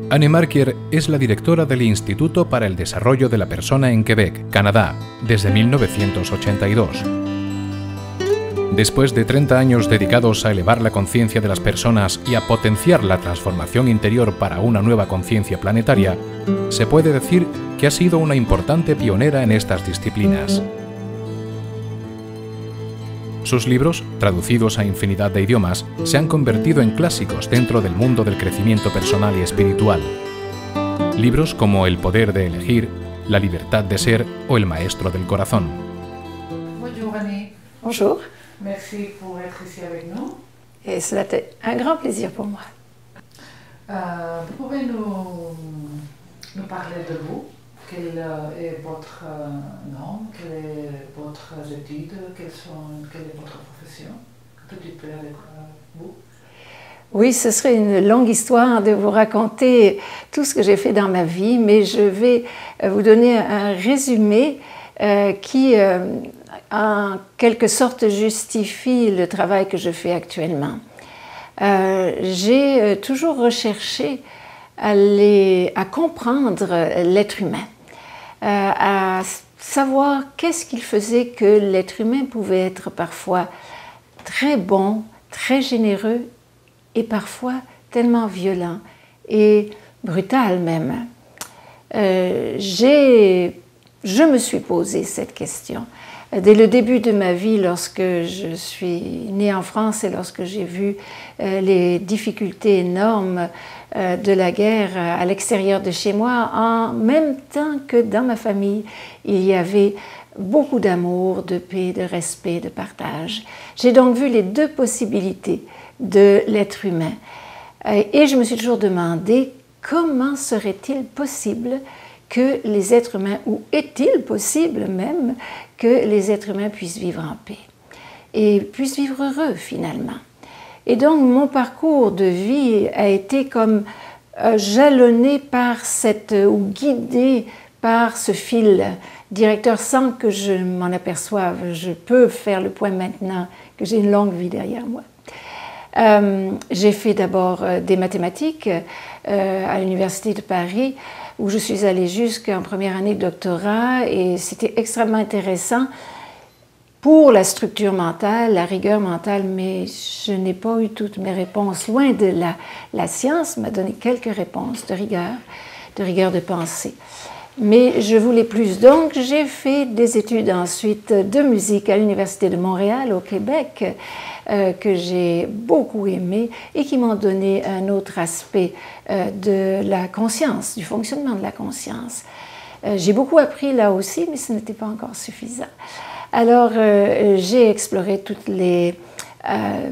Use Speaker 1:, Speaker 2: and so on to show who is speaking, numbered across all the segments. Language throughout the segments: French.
Speaker 1: Anne Marquier es la directora del Instituto para el Desarrollo de la Persona en Quebec, Canadá, desde 1982. Después de 30 años dedicados a elevar la conciencia de las personas y a potenciar la transformación interior para una nueva conciencia planetaria, se puede decir que ha sido una importante pionera en estas disciplinas. Sus libros, traducidos a infinidad de idiomas, se han convertido en clásicos dentro del mundo del crecimiento personal y espiritual. Libros como El poder de elegir, La libertad de ser o El maestro del corazón.
Speaker 2: Bonjour Annie.
Speaker 3: Bonjour.
Speaker 2: Merci pour être ici avec nous.
Speaker 3: Et c'est un grand plaisir pour moi.
Speaker 2: Vous pouvez nous parler de vous? Quel est votre nom? Quelle est votre étude? Quelle est votre profession? Un petit peu avec vous.
Speaker 3: Oui, ce serait une longue histoire de vous raconter tout ce que j'ai fait dans ma vie, mais je vais vous donner un résumé qui, en quelque sorte, justifie le travail que je fais actuellement. J'ai toujours recherché à comprendre l'être humain, à savoir qu'est-ce qu'il faisait que l'être humain pouvait être parfois très bon, très généreux et parfois tellement violent et brutal même. Je me suis posé cette question. Dès le début de ma vie, lorsque je suis née en France et lorsque j'ai vu les difficultés énormes de la guerre à l'extérieur de chez moi, en même temps que dans ma famille, il y avait beaucoup d'amour, de paix, de respect, de partage. J'ai donc vu les deux possibilités de l'être humain. Et je me suis toujours demandé comment serait-il possible que les êtres humains, ou est-il possible même que les êtres humains puissent vivre en paix et puissent vivre heureux finalement. Et donc mon parcours de vie a été comme jalonné par ou guidé par ce fil directeur sans que je m'en aperçoive. Je peux faire le point maintenant que j'ai une longue vie derrière moi. J'ai fait d'abord des mathématiques à l'Université de Paris, où je suis allée jusqu'en première année de doctorat, et c'était extrêmement intéressant pour la structure mentale, la rigueur mentale, mais je n'ai pas eu toutes mes réponses. Loin de là. La science m'a donné quelques réponses de rigueur de pensée. Mais je voulais plus, donc j'ai fait des études ensuite de musique à l'Université de Montréal, au Québec, que j'ai beaucoup aimé et qui m'ont donné un autre aspect de la conscience, du fonctionnement de la conscience. J'ai beaucoup appris là aussi, mais ce n'était pas encore suffisant. Alors j'ai exploré toutes les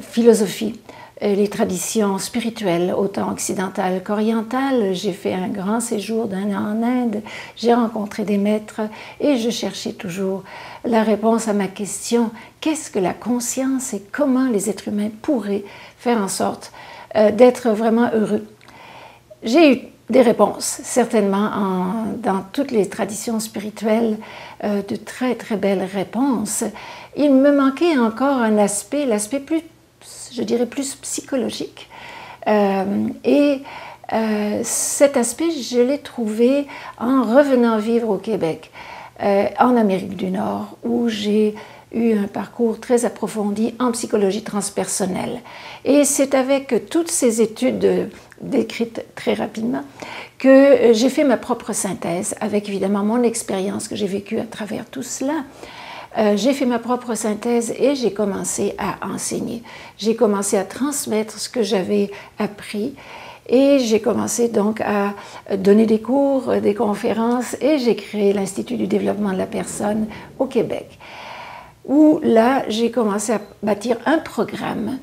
Speaker 3: philosophies, les traditions spirituelles, autant occidentales qu'orientales. J'ai fait un grand séjour d'1 an en Inde, j'ai rencontré des maîtres et je cherchais toujours la réponse à ma question: qu'est-ce que la conscience et comment les êtres humains pourraient faire en sorte d'être vraiment heureux? J'ai eu des réponses, certainement, dans toutes les traditions spirituelles, de très très belles réponses. Il me manquait encore un aspect, l'aspect plus, je dirais, plus psychologique. Cet aspect, je l'ai trouvé en revenant vivre au Québec, en Amérique du Nord, où j'ai eu un parcours très approfondi en psychologie transpersonnelle. Et c'est avec toutes ces études décrites très rapidement que j'ai fait ma propre synthèse, avec évidemment mon expérience que j'ai vécue à travers tout cela. J'ai fait ma propre synthèse et j'ai commencé à enseigner. J'ai commencé à transmettre ce que j'avais appris et j'ai commencé donc à donner des cours, des conférences, et j'ai créé l'Institut du développement de la personne au Québec, où là j'ai commencé à bâtir un programme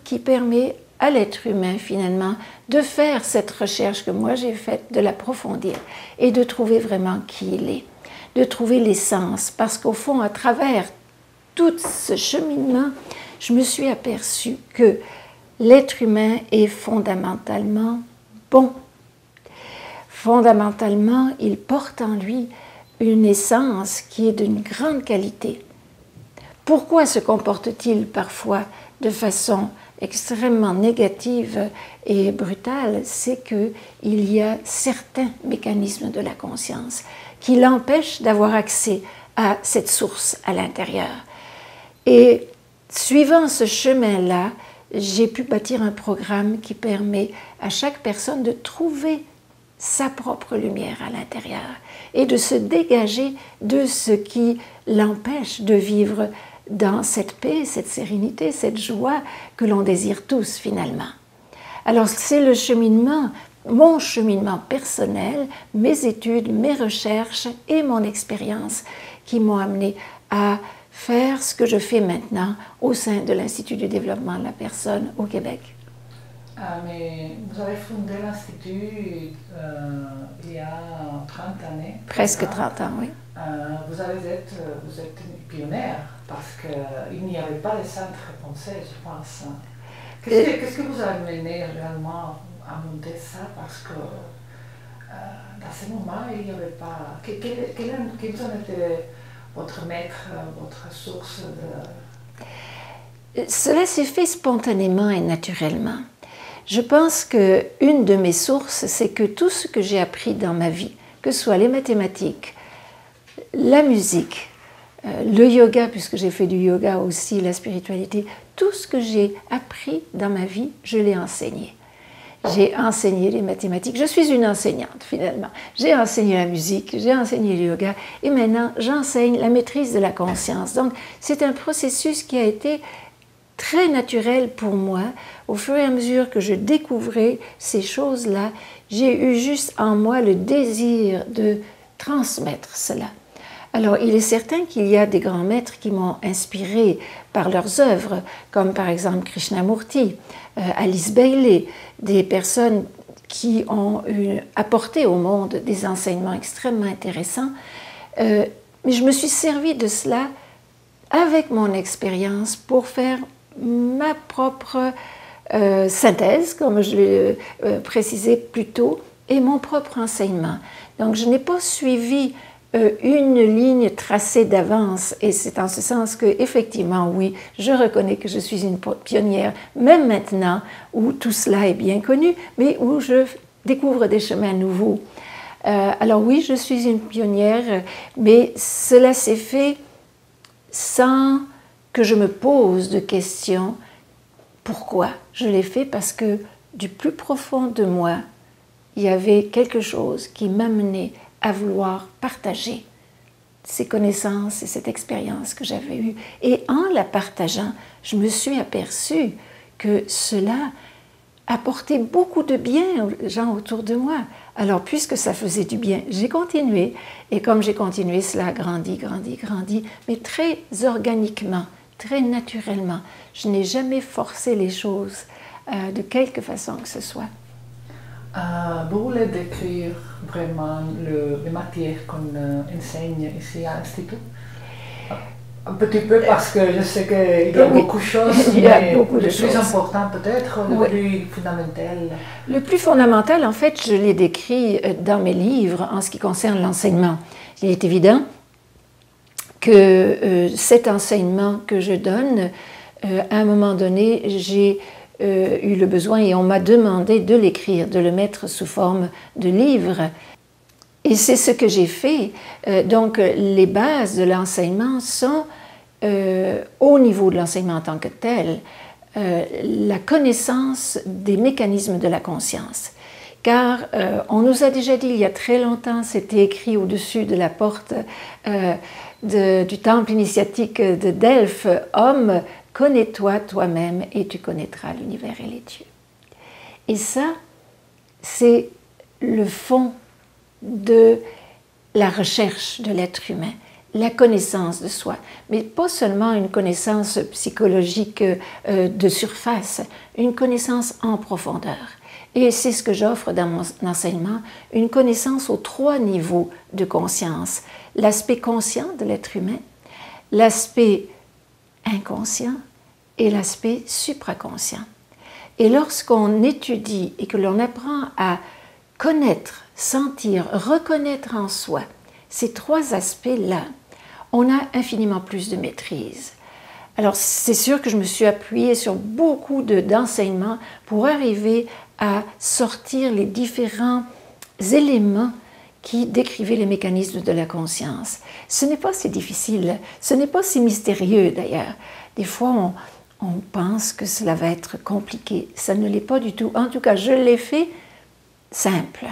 Speaker 3: qui permet à l'être humain finalement de faire cette recherche que moi j'ai faite, de l'approfondir et de trouver vraiment qui il est, de trouver l'essence, parce qu'au fond, à travers tout ce cheminement, je me suis aperçue que l'être humain est fondamentalement bon. Fondamentalement, il porte en lui une essence qui est d'une grande qualité. Pourquoi se comporte-t-il parfois de façon extrêmement négative et brutale, c'est qu'il y a certains mécanismes de la conscience qui l'empêchent d'avoir accès à cette source à l'intérieur. Et suivant ce chemin-là, j'ai pu bâtir un programme qui permet à chaque personne de trouver sa propre lumière à l'intérieur et de se dégager de ce qui l'empêche de vivre dans cette paix, cette sérénité, cette joie que l'on désire tous finalement. Alors c'est le cheminement, mon cheminement personnel, mes études, mes recherches et mon expérience qui m'ont amené à faire ce que je fais maintenant au sein de l'Institut du développement de la personne au Québec.
Speaker 2: Mais vous avez fondé l'Institut il y a 30 années.
Speaker 3: Presque 30 ans, oui.
Speaker 2: Vous êtes une pionnière parce qu'il n'y avait pas de centre français, je pense. Qu'est-ce que vous avez mené réellement à monter ça? Parce que dans ce moment, il n'y avait pas... Quels ont été votre maître, votre source de...
Speaker 3: Cela s'est fait spontanément et naturellement. Je pense qu'une de mes sources, c'est que tout ce que j'ai appris dans ma vie, que ce soit les mathématiques, la musique, le yoga, puisque j'ai fait du yoga aussi, la spiritualité, tout ce que j'ai appris dans ma vie, je l'ai enseigné. J'ai enseigné les mathématiques, je suis une enseignante finalement. J'ai enseigné la musique, j'ai enseigné le yoga et maintenant j'enseigne la maîtrise de la conscience. Donc c'est un processus qui a été très naturel pour moi. Au fur et à mesure que je découvrais ces choses-là, j'ai eu juste en moi le désir de transmettre cela. Alors, il est certain qu'il y a des grands maîtres qui m'ont inspiré par leurs œuvres, comme par exemple Krishnamurti, Alice Bailey, des personnes qui ont apporté au monde des enseignements extrêmement intéressants. Mais je me suis servi de cela avec mon expérience pour faire ma propre synthèse, comme je l'ai précisé plus tôt, et mon propre enseignement. Donc, je n'ai pas suivi une ligne tracée d'avance, et c'est en ce sens que, effectivement, oui, je reconnais que je suis une pionnière, même maintenant où tout cela est bien connu, mais où je découvre des chemins nouveaux. Alors oui, je suis une pionnière, mais cela s'est fait sans que je me pose de questions. Pourquoi? Je l'ai fait parce que du plus profond de moi, il y avait quelque chose qui m'amenait à vouloir partager ces connaissances et cette expérience que j'avais eue. Et en la partageant, je me suis aperçue que cela apportait beaucoup de bien aux gens autour de moi. Alors, puisque ça faisait du bien, j'ai continué. Et comme j'ai continué, cela a grandi, mais très organiquement, très naturellement. Je n'ai jamais forcé les choses de quelque façon que ce soit.
Speaker 2: Vous voulez décrire vraiment les matières qu'on enseigne ici à l'Institut? Un petit peu parce que je sais qu'il y a beaucoup de choses, mais le plus important peut-être, le plus fondamental.
Speaker 3: Le plus fondamental, en fait, je l'ai décrit dans mes livres en ce qui concerne l'enseignement. Il est évident que cet enseignement que je donne, à un moment donné, j'ai eu le besoin et on m'a demandé de l'écrire, de le mettre sous forme de livre. Et c'est ce que j'ai fait. Donc, les bases de l'enseignement sont, au niveau de l'enseignement en tant que tel, la connaissance des mécanismes de la conscience. Car on nous a déjà dit il y a très longtemps, c'était écrit au-dessus de la porte du temple initiatique de Delphes, « Homme, connais-toi toi-même et tu connaîtras l'univers et les dieux ». Et ça, c'est le fond de la recherche de l'être humain, la connaissance de soi, mais pas seulement une connaissance psychologique de surface, une connaissance en profondeur. Et c'est ce que j'offre dans mon enseignement, une connaissance aux 3 niveaux de conscience. L'aspect conscient de l'être humain, l'aspect inconscient et l'aspect supraconscient. Et lorsqu'on étudie et que l'on apprend à connaître, sentir, reconnaître en soi ces 3 aspects-là, on a infiniment plus de maîtrise. Alors c'est sûr que je me suis appuyée sur beaucoup d'enseignements pour arriver à sortir les différents éléments qui décrivaient les mécanismes de la conscience. Ce n'est pas si difficile, ce n'est pas si mystérieux d'ailleurs. Des fois, on pense que cela va être compliqué. Ça ne l'est pas du tout. En tout cas, je l'ai fait simple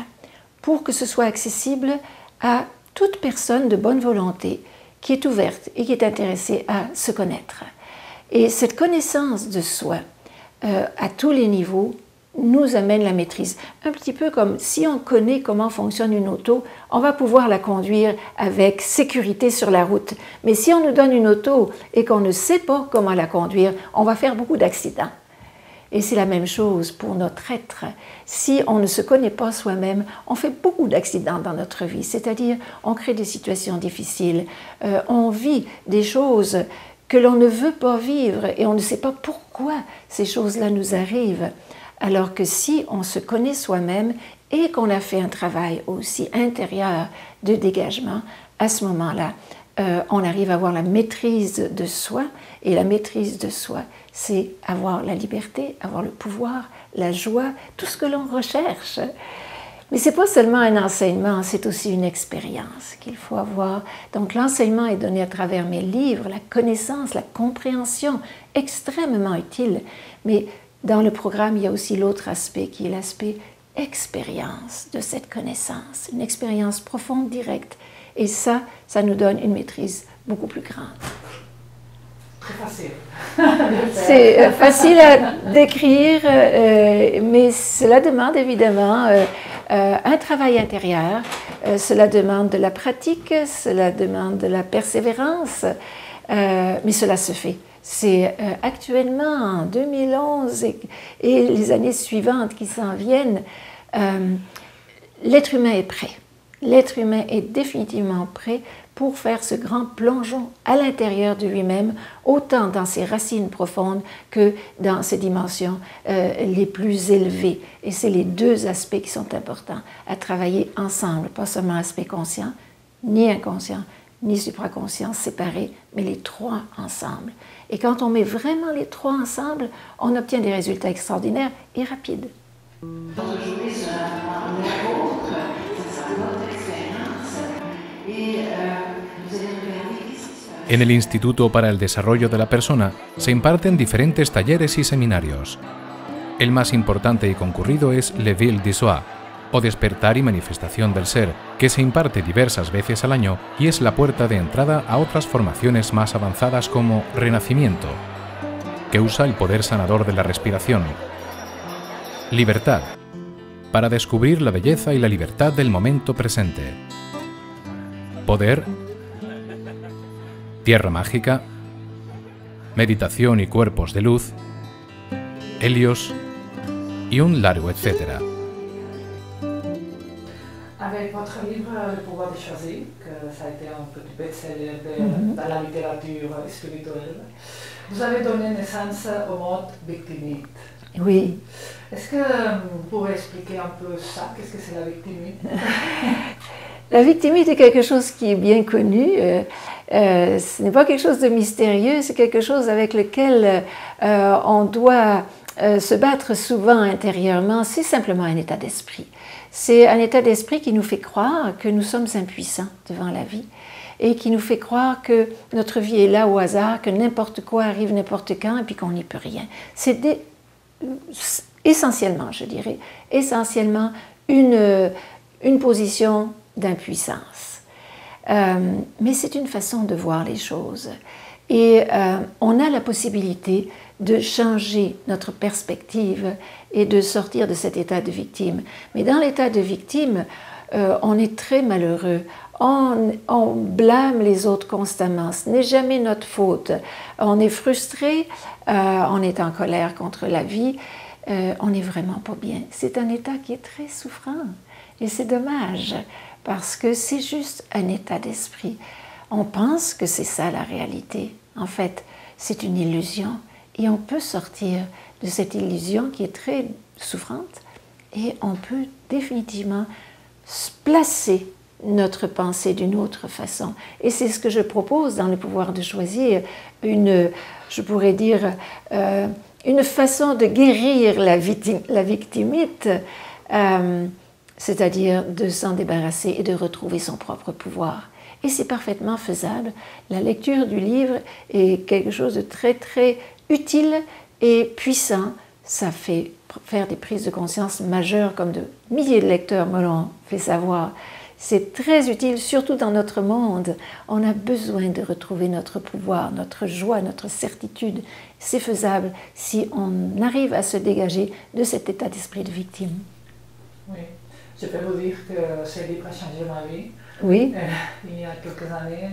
Speaker 3: pour que ce soit accessible à toute personne de bonne volonté qui est ouverte et qui est intéressée à se connaître. Et cette connaissance de soi, à tous les niveaux, nous amène la maîtrise. Un petit peu comme si on connaît comment fonctionne une auto, on va pouvoir la conduire avec sécurité sur la route. Mais si on nous donne une auto et qu'on ne sait pas comment la conduire, on va faire beaucoup d'accidents. Et c'est la même chose pour notre être. Si on ne se connaît pas soi-même, on fait beaucoup d'accidents dans notre vie. C'est-à-dire, on crée des situations difficiles, on vit des choses que l'on ne veut pas vivre et on ne sait pas pourquoi ces choses-là nous arrivent. Alors que si on se connaît soi-même et qu'on a fait un travail aussi intérieur de dégagement, à ce moment-là, on arrive à avoir la maîtrise de soi. Et la maîtrise de soi, c'est avoir la liberté, avoir le pouvoir, la joie, tout ce que l'on recherche. Mais ce n'est pas seulement un enseignement, c'est aussi une expérience qu'il faut avoir. Donc l'enseignement est donné à travers mes livres, la connaissance, la compréhension, extrêmement utile. Mais dans le programme, il y a aussi l'autre aspect qui est l'aspect expérience de cette connaissance, une expérience profonde, directe. Et ça nous donne une maîtrise beaucoup plus grande.
Speaker 2: Très facile.
Speaker 3: C'est facile à décrire, mais cela demande évidemment un travail intérieur, cela demande de la pratique, cela demande de la persévérance, mais cela se fait. C'est actuellement en 2011 et les années suivantes qui s'en viennent, l'être humain est prêt. L'être humain est définitivement prêt pour faire ce grand plongeon à l'intérieur de lui-même, autant dans ses racines profondes que dans ses dimensions les plus élevées. Et c'est les deux aspects qui sont importants à travailler ensemble, pas seulement aspect conscient, ni inconscient, ni supraconscient séparés, mais les trois ensemble. Et quand on met vraiment les trois ensemble, on obtient des résultats extraordinaires et rapides.
Speaker 1: En el Instituto para el Desarrollo de la Persona se imparten diferentes talleres y seminarios. El más importante y concurrido es L'éveil du soi, o Despertar y Manifestación del Ser, que se imparte diversas veces al año y es la puerta de entrada a otras formaciones más avanzadas como Renacimiento, que usa el poder sanador de la respiración. Libertad, para descubrir la belleza y la libertad del momento presente. Poder, Tierra Mágica, Meditación y Cuerpos de Luz, Helios y un largo etcétera.
Speaker 2: Avec votre livre Le pouvoir de choisir, que ça a été un petit best-seller dans la littérature spirituelle, vous avez donné naissance au mot victimite.
Speaker 3: Oui.
Speaker 2: Est-ce que vous pouvez expliquer un peu ça? Qu'est-ce que c'est la victimite?
Speaker 3: La victimite est quelque chose qui est bien connu. Ce n'est pas quelque chose de mystérieux, c'est quelque chose avec lequel on doit se battre souvent intérieurement. C'est simplement un état d'esprit. C'est un état d'esprit qui nous fait croire que nous sommes impuissants devant la vie et qui nous fait croire que notre vie est là au hasard, que n'importe quoi arrive n'importe quand et puis qu'on n'y peut rien. C'est essentiellement, je dirais, essentiellement une position d'impuissance. Mais c'est une façon de voir les choses. Et on a la possibilité de changer notre perspective et de sortir de cet état de victime. Mais dans l'état de victime, on est très malheureux. On blâme les autres constamment. Ce n'est jamais notre faute. On est frustré, on est en colère contre la vie. On n'est vraiment pas bien. C'est un état qui est très souffrant. Et c'est dommage, parce que c'est juste un état d'esprit. On pense que c'est ça la réalité. En fait, c'est une illusion. Et on peut sortir de cette illusion qui est très souffrante et on peut définitivement se placer notre pensée d'une autre façon. Et c'est ce que je propose dans le pouvoir de choisir, je pourrais dire, une façon de guérir la victimite, c'est-à-dire de s'en débarrasser et de retrouver son propre pouvoir. Et c'est parfaitement faisable. La lecture du livre est quelque chose de très, très utile et puissant. Ça fait faire des prises de conscience majeures, comme de milliers de lecteurs me l'ont fait savoir. C'est très utile, surtout dans notre monde. On a besoin de retrouver notre pouvoir, notre joie, notre certitude. C'est faisable si on arrive à se dégager de cet état d'esprit de victime.
Speaker 2: Oui, je peux vous dire que ce livre a changé ma vie.
Speaker 3: Oui.
Speaker 2: Il y a quelques années,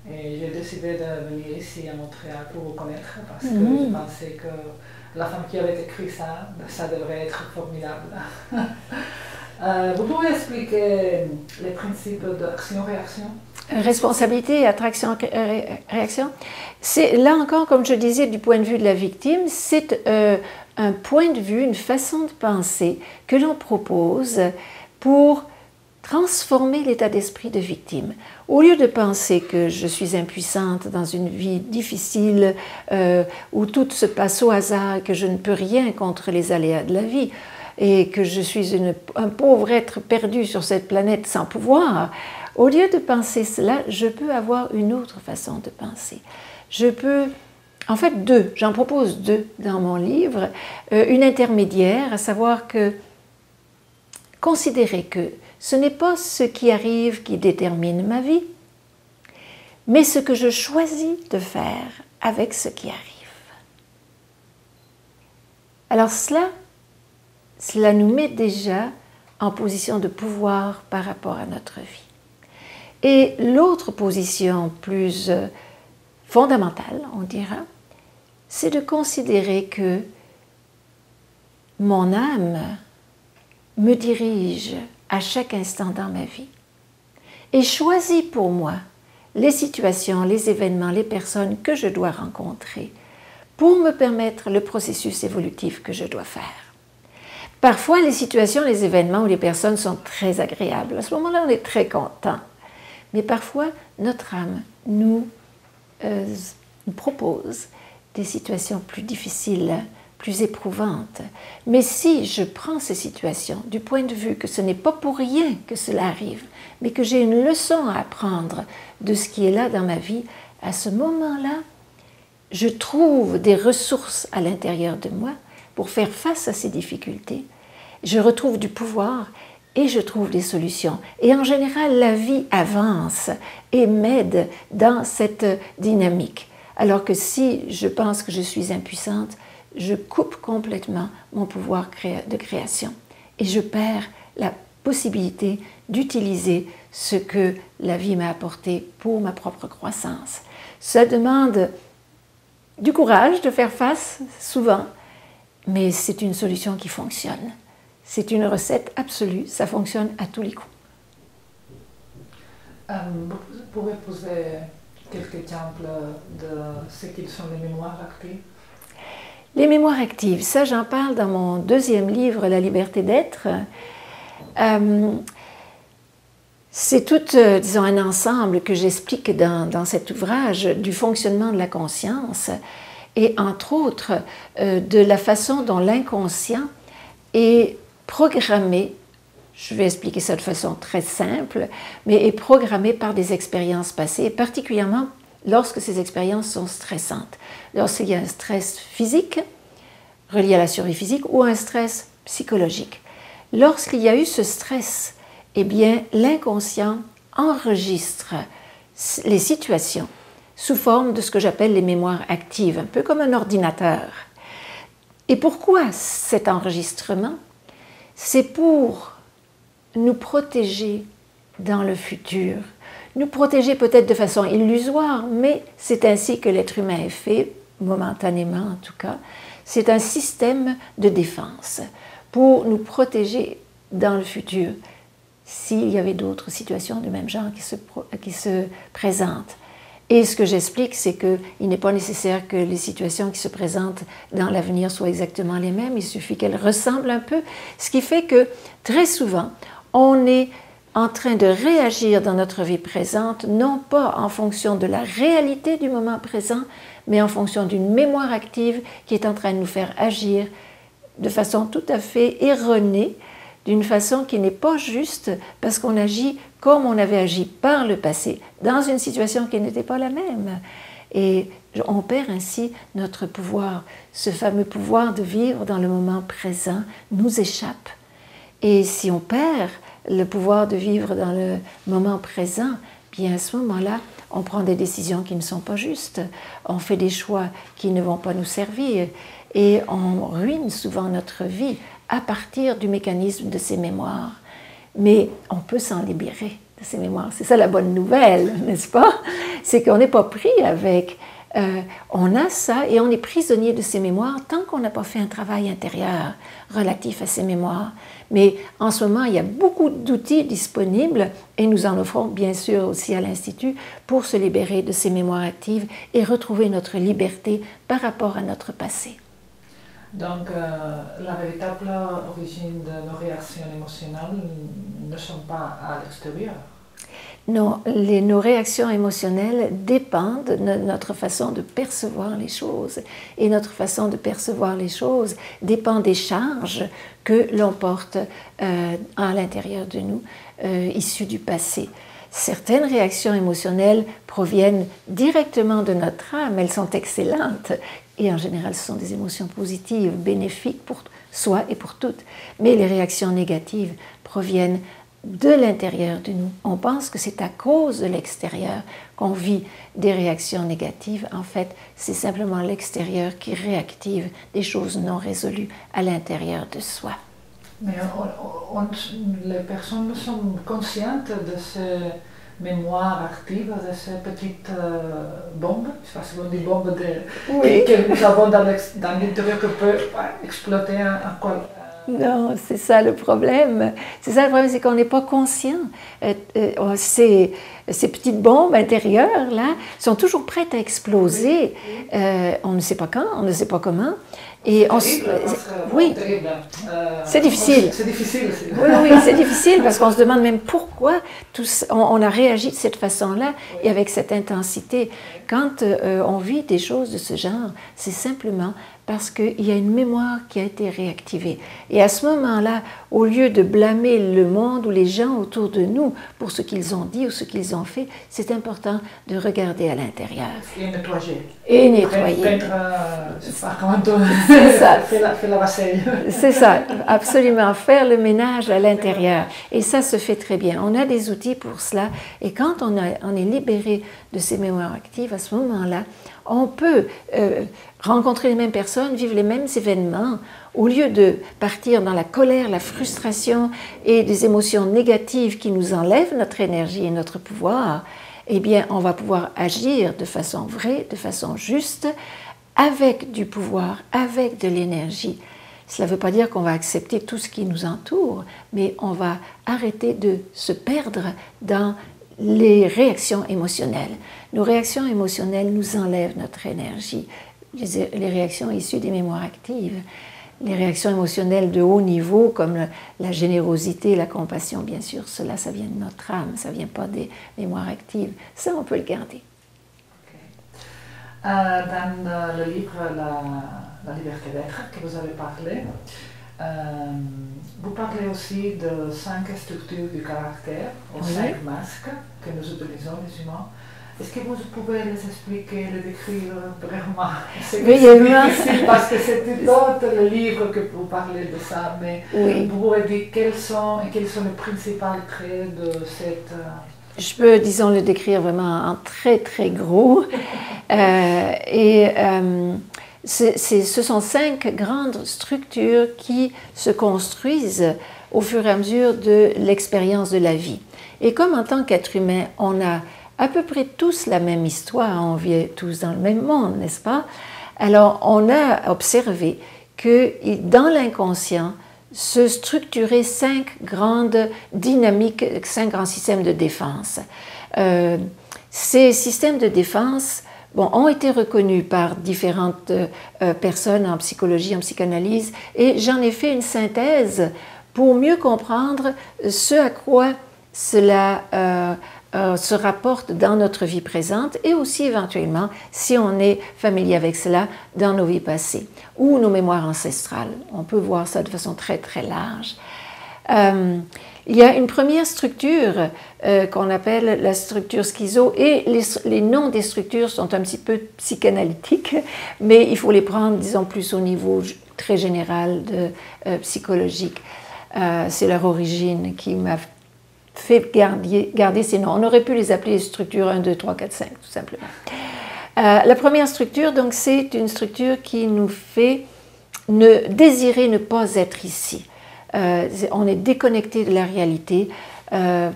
Speaker 2: et j'ai décidé de venir ici à Montréal pour vous connaître parce que je pensais que la femme qui avait écrit ça, ça devrait être formidable. Vous pouvez expliquer les principes d'action-réaction?
Speaker 3: Responsabilité, attraction, réaction. C'est là encore, comme je disais, du point de vue de la victime, c'est un point de vue, une façon de penser que l'on propose pour transformer l'état d'esprit de victime. Au lieu de penser que je suis impuissante dans une vie difficile où tout se passe au hasard, que je ne peux rien contre les aléas de la vie et que je suis un pauvre être perdu sur cette planète sans pouvoir, au lieu de penser cela, je peux avoir une autre façon de penser. Je peux, en fait deux, j'en propose deux dans mon livre, une intermédiaire, à savoir que considérer que ce n'est pas ce qui arrive qui détermine ma vie, mais ce que je choisis de faire avec ce qui arrive. Alors cela nous met déjà en position de pouvoir par rapport à notre vie. Et l'autre position plus fondamentale, on dira, c'est de considérer que mon âme me dirige à chaque instant dans ma vie et choisit pour moi les situations, les événements, les personnes que je dois rencontrer pour me permettre le processus évolutif que je dois faire. Parfois, les situations, les événements ou les personnes sont très agréables. À ce moment-là, on est très content. Mais parfois, notre âme nous propose des situations plus difficiles, plus éprouvantes. Mais si je prends ces situations du point de vue que ce n'est pas pour rien que cela arrive, mais que j'ai une leçon à apprendre de ce qui est là dans ma vie, à ce moment-là, je trouve des ressources à l'intérieur de moi pour faire face à ces difficultés. Je retrouve du pouvoir et je trouve des solutions. Et en général, la vie avance et m'aide dans cette dynamique. Alors que si je pense que je suis impuissante, je coupe complètement mon pouvoir de création et je perds la possibilité d'utiliser ce que la vie m'a apporté pour ma propre croissance. Ça demande du courage de faire face, souvent, mais c'est une solution qui fonctionne. C'est une recette absolue, ça fonctionne à tous les coups.
Speaker 2: Vous pouvez poser quelques exemples de ce qu'ils sont les mémoires actives?
Speaker 3: Les mémoires actives, ça j'en parle dans mon deuxième livre, La liberté d'être. C'est tout, disons, un ensemble que j'explique dans cet ouvrage du fonctionnement de la conscience et entre autres de la façon dont l'inconscient est programmé, je vais expliquer ça de façon très simple, mais est programmé par des expériences passées, particulièrement lorsque ces expériences sont stressantes. Lorsqu'il y a un stress physique, relié à la survie physique, ou un stress psychologique. Lorsqu'il y a eu ce stress, eh bien, l'inconscient enregistre les situations sous forme de ce que j'appelle les mémoires actives, un peu comme un ordinateur. Et pourquoi cet enregistrement? C'est pour nous protéger dans le futur, nous protéger peut-être de façon illusoire, mais c'est ainsi que l'être humain est fait, momentanément en tout cas. C'est un système de défense pour nous protéger dans le futur s'il y avait d'autres situations du même genre qui se présentent. Et ce que j'explique, c'est qu'il n'est pas nécessaire que les situations qui se présentent dans l'avenir soient exactement les mêmes, il suffit qu'elles ressemblent un peu, ce qui fait que très souvent, on est en train de réagir dans notre vie présente, non pas en fonction de la réalité du moment présent, mais en fonction d'une mémoire active qui est en train de nous faire agir de façon tout à fait erronée, d'une façon qui n'est pas juste, parce qu'on agit comme on avait agi par le passé, dans une situation qui n'était pas la même. Et on perd ainsi notre pouvoir. Ce fameux pouvoir de vivre dans le moment présent nous échappe. Et si on perd le pouvoir de vivre dans le moment présent, bien à ce moment-là, on prend des décisions qui ne sont pas justes, on fait des choix qui ne vont pas nous servir et on ruine souvent notre vie à partir du mécanisme de ces mémoires. Mais on peut s'en libérer de ces mémoires. C'est ça la bonne nouvelle, n'est-ce pas? C'est qu'on n'est pas pris avec. On a ça et on est prisonnier de ces mémoires tant qu'on n'a pas fait un travail intérieur relatif à ces mémoires. Mais en ce moment, il y a beaucoup d'outils disponibles et nous en offrons bien sûr aussi à l'Institut pour se libérer de ces mémoires actives et retrouver notre liberté par rapport à notre passé.
Speaker 2: Donc, la véritable origine de nos réactions émotionnelles ne sont pas à l'extérieur.
Speaker 3: Non, nos réactions émotionnelles dépendent de notre façon de percevoir les choses. Et notre façon de percevoir les choses dépend des charges que l'on porte à l'intérieur de nous, issues du passé. Certaines réactions émotionnelles proviennent directement de notre âme, elles sont excellentes. Et en général, ce sont des émotions positives, bénéfiques pour soi et pour toutes. Mais les réactions négatives proviennent de l'intérieur de nous. On pense que c'est à cause de l'extérieur qu'on vit des réactions négatives. En fait, c'est simplement l'extérieur qui réactive des choses non résolues à l'intérieur de soi.
Speaker 2: Mais les personnes sont conscientes de ces mémoires actives, de ces petites bombes, parce qu'on dit bombes que nous avons dans l'intérieur qui peuvent exploser un col.
Speaker 3: Non, c'est ça le problème. C'est ça le problème, c'est qu'on n'est pas conscient. Ces petites bombes intérieures, là, sont toujours prêtes à exploser. On ne sait pas quand, on ne sait pas comment. Et oui, c'est difficile.
Speaker 2: C'est difficile.
Speaker 3: Oui, c'est difficile parce qu'on se demande même pourquoi on a réagi de cette façon-là et avec cette intensité. Quand on vit des choses de ce genre, c'est simplement parce qu'il y a une mémoire qui a été réactivée. Et à ce moment-là, au lieu de blâmer le monde ou les gens autour de nous pour ce qu'ils ont dit ou ce qu'ils ont fait, c'est important de regarder à l'intérieur.
Speaker 2: Et nettoyer.
Speaker 3: C'est ça.
Speaker 2: Faire la vaisselle.
Speaker 3: C'est ça, absolument. Faire le ménage à l'intérieur. Et ça se fait très bien. On a des outils pour cela. Et quand on est libéré de ces mémoires actives, à ce moment-là, on peut rencontrer les mêmes personnes, vivre les mêmes événements, au lieu de partir dans la colère, la frustration et des émotions négatives qui nous enlèvent notre énergie et notre pouvoir, eh bien, on va pouvoir agir de façon vraie, de façon juste, avec du pouvoir, avec de l'énergie. Cela ne veut pas dire qu'on va accepter tout ce qui nous entoure, mais on va arrêter de se perdre dans les réactions émotionnelles. Nos réactions émotionnelles nous enlèvent notre énergie. Les réactions issues des mémoires actives. Les réactions émotionnelles de haut niveau, comme la générosité, la compassion, bien sûr, cela, ça vient de notre âme, ça ne vient pas des mémoires actives. Ça, on peut le garder.
Speaker 2: Dans le livre La liberté d'être que vous avez parlé, vous parlez aussi de 5 structures du caractère, ou 5 masques que nous utilisons, les humains. Est-ce que vous pouvez les expliquer, les décrire vraiment? C'est difficile parce que c'est tout autre le livre que vous parlez de ça, mais vous pouvez dire quels sont les principaux traits de cette...
Speaker 3: Je peux, disons, le décrire vraiment en très, très gros. Ce sont 5 grandes structures qui se construisent au fur et à mesure de l'expérience de la vie. Et comme en tant qu'être humain, on a à peu près tous la même histoire, on vit tous dans le même monde, n'est-ce pas? Alors, on a observé que dans l'inconscient se structuraient 5 grandes dynamiques, 5 grands systèmes de défense. Ces systèmes de défense ont été reconnus par différentes personnes en psychologie, en psychanalyse, et j'en ai fait une synthèse pour mieux comprendre ce à quoi cela se rapporte dans notre vie présente et aussi éventuellement, si on est familier avec cela, dans nos vies passées ou nos mémoires ancestrales. On peut voir ça de façon très très large. Il y a une première structure qu'on appelle la structure schizo et les noms des structures sont un petit peu psychanalytiques, mais il faut les prendre, disons, plus au niveau très général de psychologique. C'est leur origine qui m'a fait garder ces noms. On aurait pu les appeler structures 1, 2, 3, 4, 5, tout simplement. La première structure, donc, c'est une structure qui nous fait désirer ne pas être ici. On est déconnecté de la réalité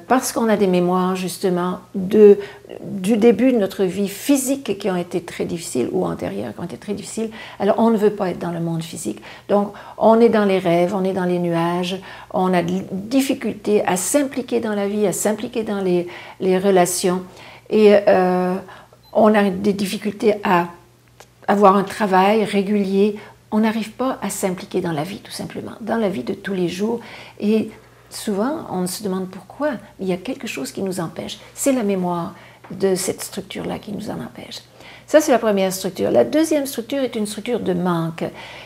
Speaker 3: parce qu'on a des mémoires justement du début de notre vie physique qui ont été très difficiles ou antérieures qui ont été très difficiles. Alors on ne veut pas être dans le monde physique. Donc on est dans les rêves, on est dans les nuages, on a des difficultés à s'impliquer dans la vie, à s'impliquer dans les relations et on a des difficultés à avoir un travail régulier. On n'arrive pas à s'impliquer dans la vie, tout simplement, dans la vie de tous les jours. Et souvent, on se demande pourquoi. Il y a quelque chose qui nous empêche. C'est la mémoire de cette structure-là qui nous en empêche. Ça, c'est la première structure. La deuxième structure est une structure de manque.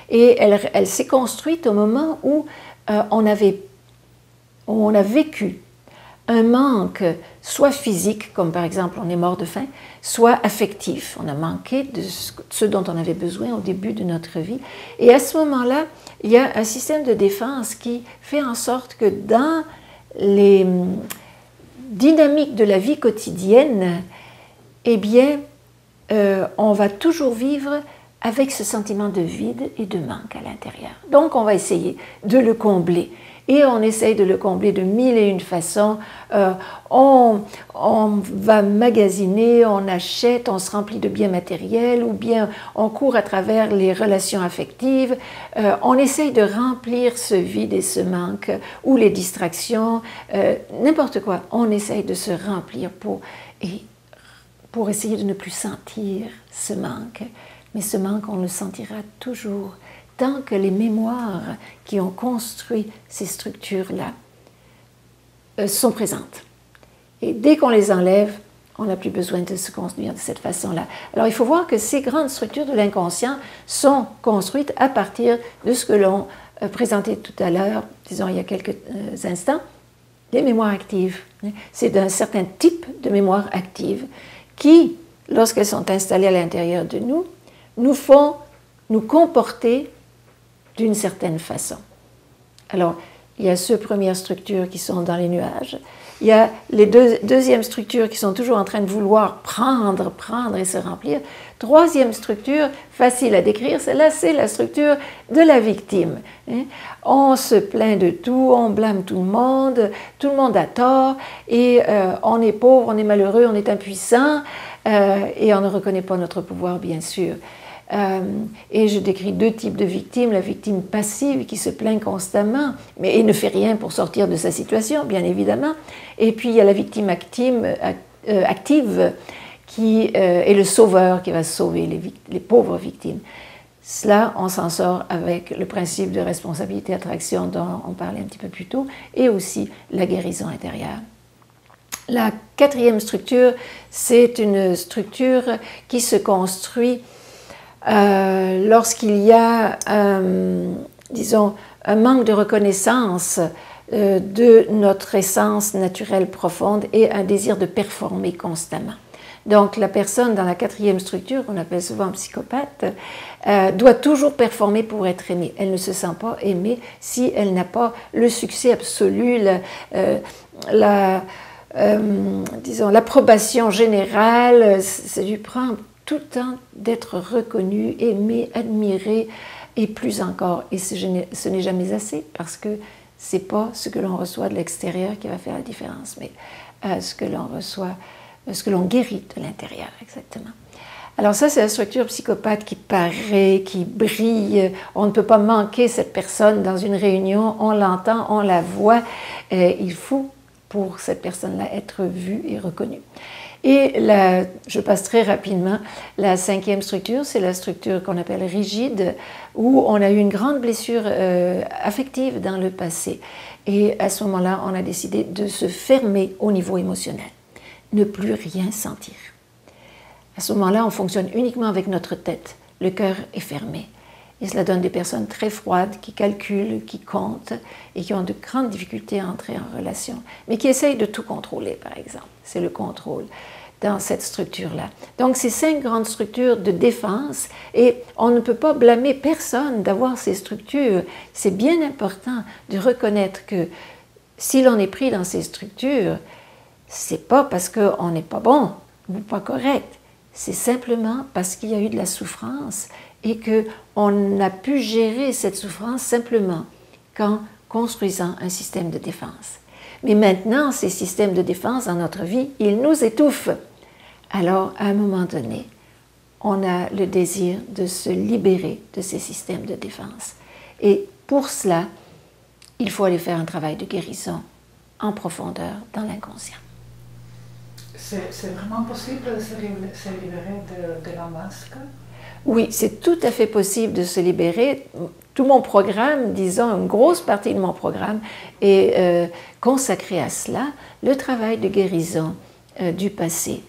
Speaker 3: Et elle s'est construite au moment où on a vécu un manque, soit physique, comme par exemple on est mort de faim, soit affectif. On a manqué de ce dont on avait besoin au début de notre vie. Et à ce moment-là, il y a un système de défense qui fait en sorte que dans les dynamiques de la vie quotidienne, eh bien, on va toujours vivre avec ce sentiment de vide et de manque à l'intérieur. Donc, on va essayer de le combler. Et on essaye de le combler de mille et une façons. On va magasiner, on achète, on se remplit de biens matériels ou bien on court à travers les relations affectives. On essaye de remplir ce vide et ce manque ou les distractions, n'importe quoi. On essaye de se remplir pour essayer de ne plus sentir ce manque. Mais ce manque, on le sentira toujours tant que les mémoires qui ont construit ces structures-là sont présentes. Et dès qu'on les enlève, on n'a plus besoin de se construire de cette façon-là. Alors il faut voir que ces grandes structures de l'inconscient sont construites à partir de ce que l'on présentait tout à l'heure, disons il y a quelques instants, les mémoires actives. C'est d'un certain type de mémoire active qui, lorsqu'elles sont installées à l'intérieur de nous, nous font nous comporter d'une certaine façon. Alors, il y a ces premières structures qui sont dans les nuages. Il y a les deuxièmes structures qui sont toujours en train de vouloir prendre et se remplir. Troisième structure, facile à décrire, celle-là, c'est la structure de la victime. On se plaint de tout, on blâme tout le monde a tort, et on est pauvre, on est malheureux, on est impuissant, et on ne reconnaît pas notre pouvoir, bien sûr. Et je décris deux types de victimes, la victime passive qui se plaint constamment mais ne fait rien pour sortir de sa situation, bien évidemment, et puis il y a la victime active qui est le sauveur qui va sauver les pauvres victimes. Cela, on s'en sort avec le principe de responsabilité-attraction dont on parlait un petit peu plus tôt, et aussi la guérison intérieure. La quatrième structure, c'est une structure qui se construit lorsqu'il y a, disons, un manque de reconnaissance de notre essence naturelle profonde et un désir de performer constamment. Donc la personne dans la quatrième structure, qu'on appelle souvent psychopathe, doit toujours performer pour être aimée. Elle ne se sent pas aimée si elle n'a pas le succès absolu, disons, l'approbation générale. Ça lui prend tout le temps d'être reconnu, aimé, admiré, et plus encore. Et ce n'est jamais assez, parce que ce n'est pas ce que l'on reçoit de l'extérieur qui va faire la différence, mais ce que l'on reçoit, ce que l'on guérit de l'intérieur, exactement. Alors ça, c'est la structure psychopathe qui paraît, qui brille. On ne peut pas manquer cette personne dans une réunion, on l'entend, on la voit. Il faut, pour cette personne-là, être vue et reconnue. Et je passe très rapidement, la 5e structure, c'est la structure qu'on appelle rigide, où on a eu une grande blessure affective dans le passé. Et à ce moment-là, on a décidé de se fermer au niveau émotionnel, ne plus rien sentir. À ce moment-là, on fonctionne uniquement avec notre tête. Le cœur est fermé. Et cela donne des personnes très froides qui calculent, qui comptent et qui ont de grandes difficultés à entrer en relation, mais qui essayent de tout contrôler, par exemple. C'est le contrôle dans cette structure-là. Donc, ces 5 grandes structures de défense, et on ne peut pas blâmer personne d'avoir ces structures. C'est bien important de reconnaître que si l'on est pris dans ces structures, c'est pas parce qu'on n'est pas bon ou pas correct, c'est simplement parce qu'il y a eu de la souffrance et qu'on a pu gérer cette souffrance simplement qu'en construisant un système de défense. Mais maintenant, ces systèmes de défense dans notre vie, ils nous étouffent. Alors, à un moment donné, on a le désir de se libérer de ces systèmes de défense. Et pour cela, il faut aller faire un travail de guérison en profondeur dans l'inconscient.
Speaker 2: C'est vraiment possible de se libérer de la masque?
Speaker 3: Oui, c'est tout à fait possible de se libérer. Tout mon programme, disons, une grosse partie de mon programme est consacrée à cela, le travail de guérison du passé.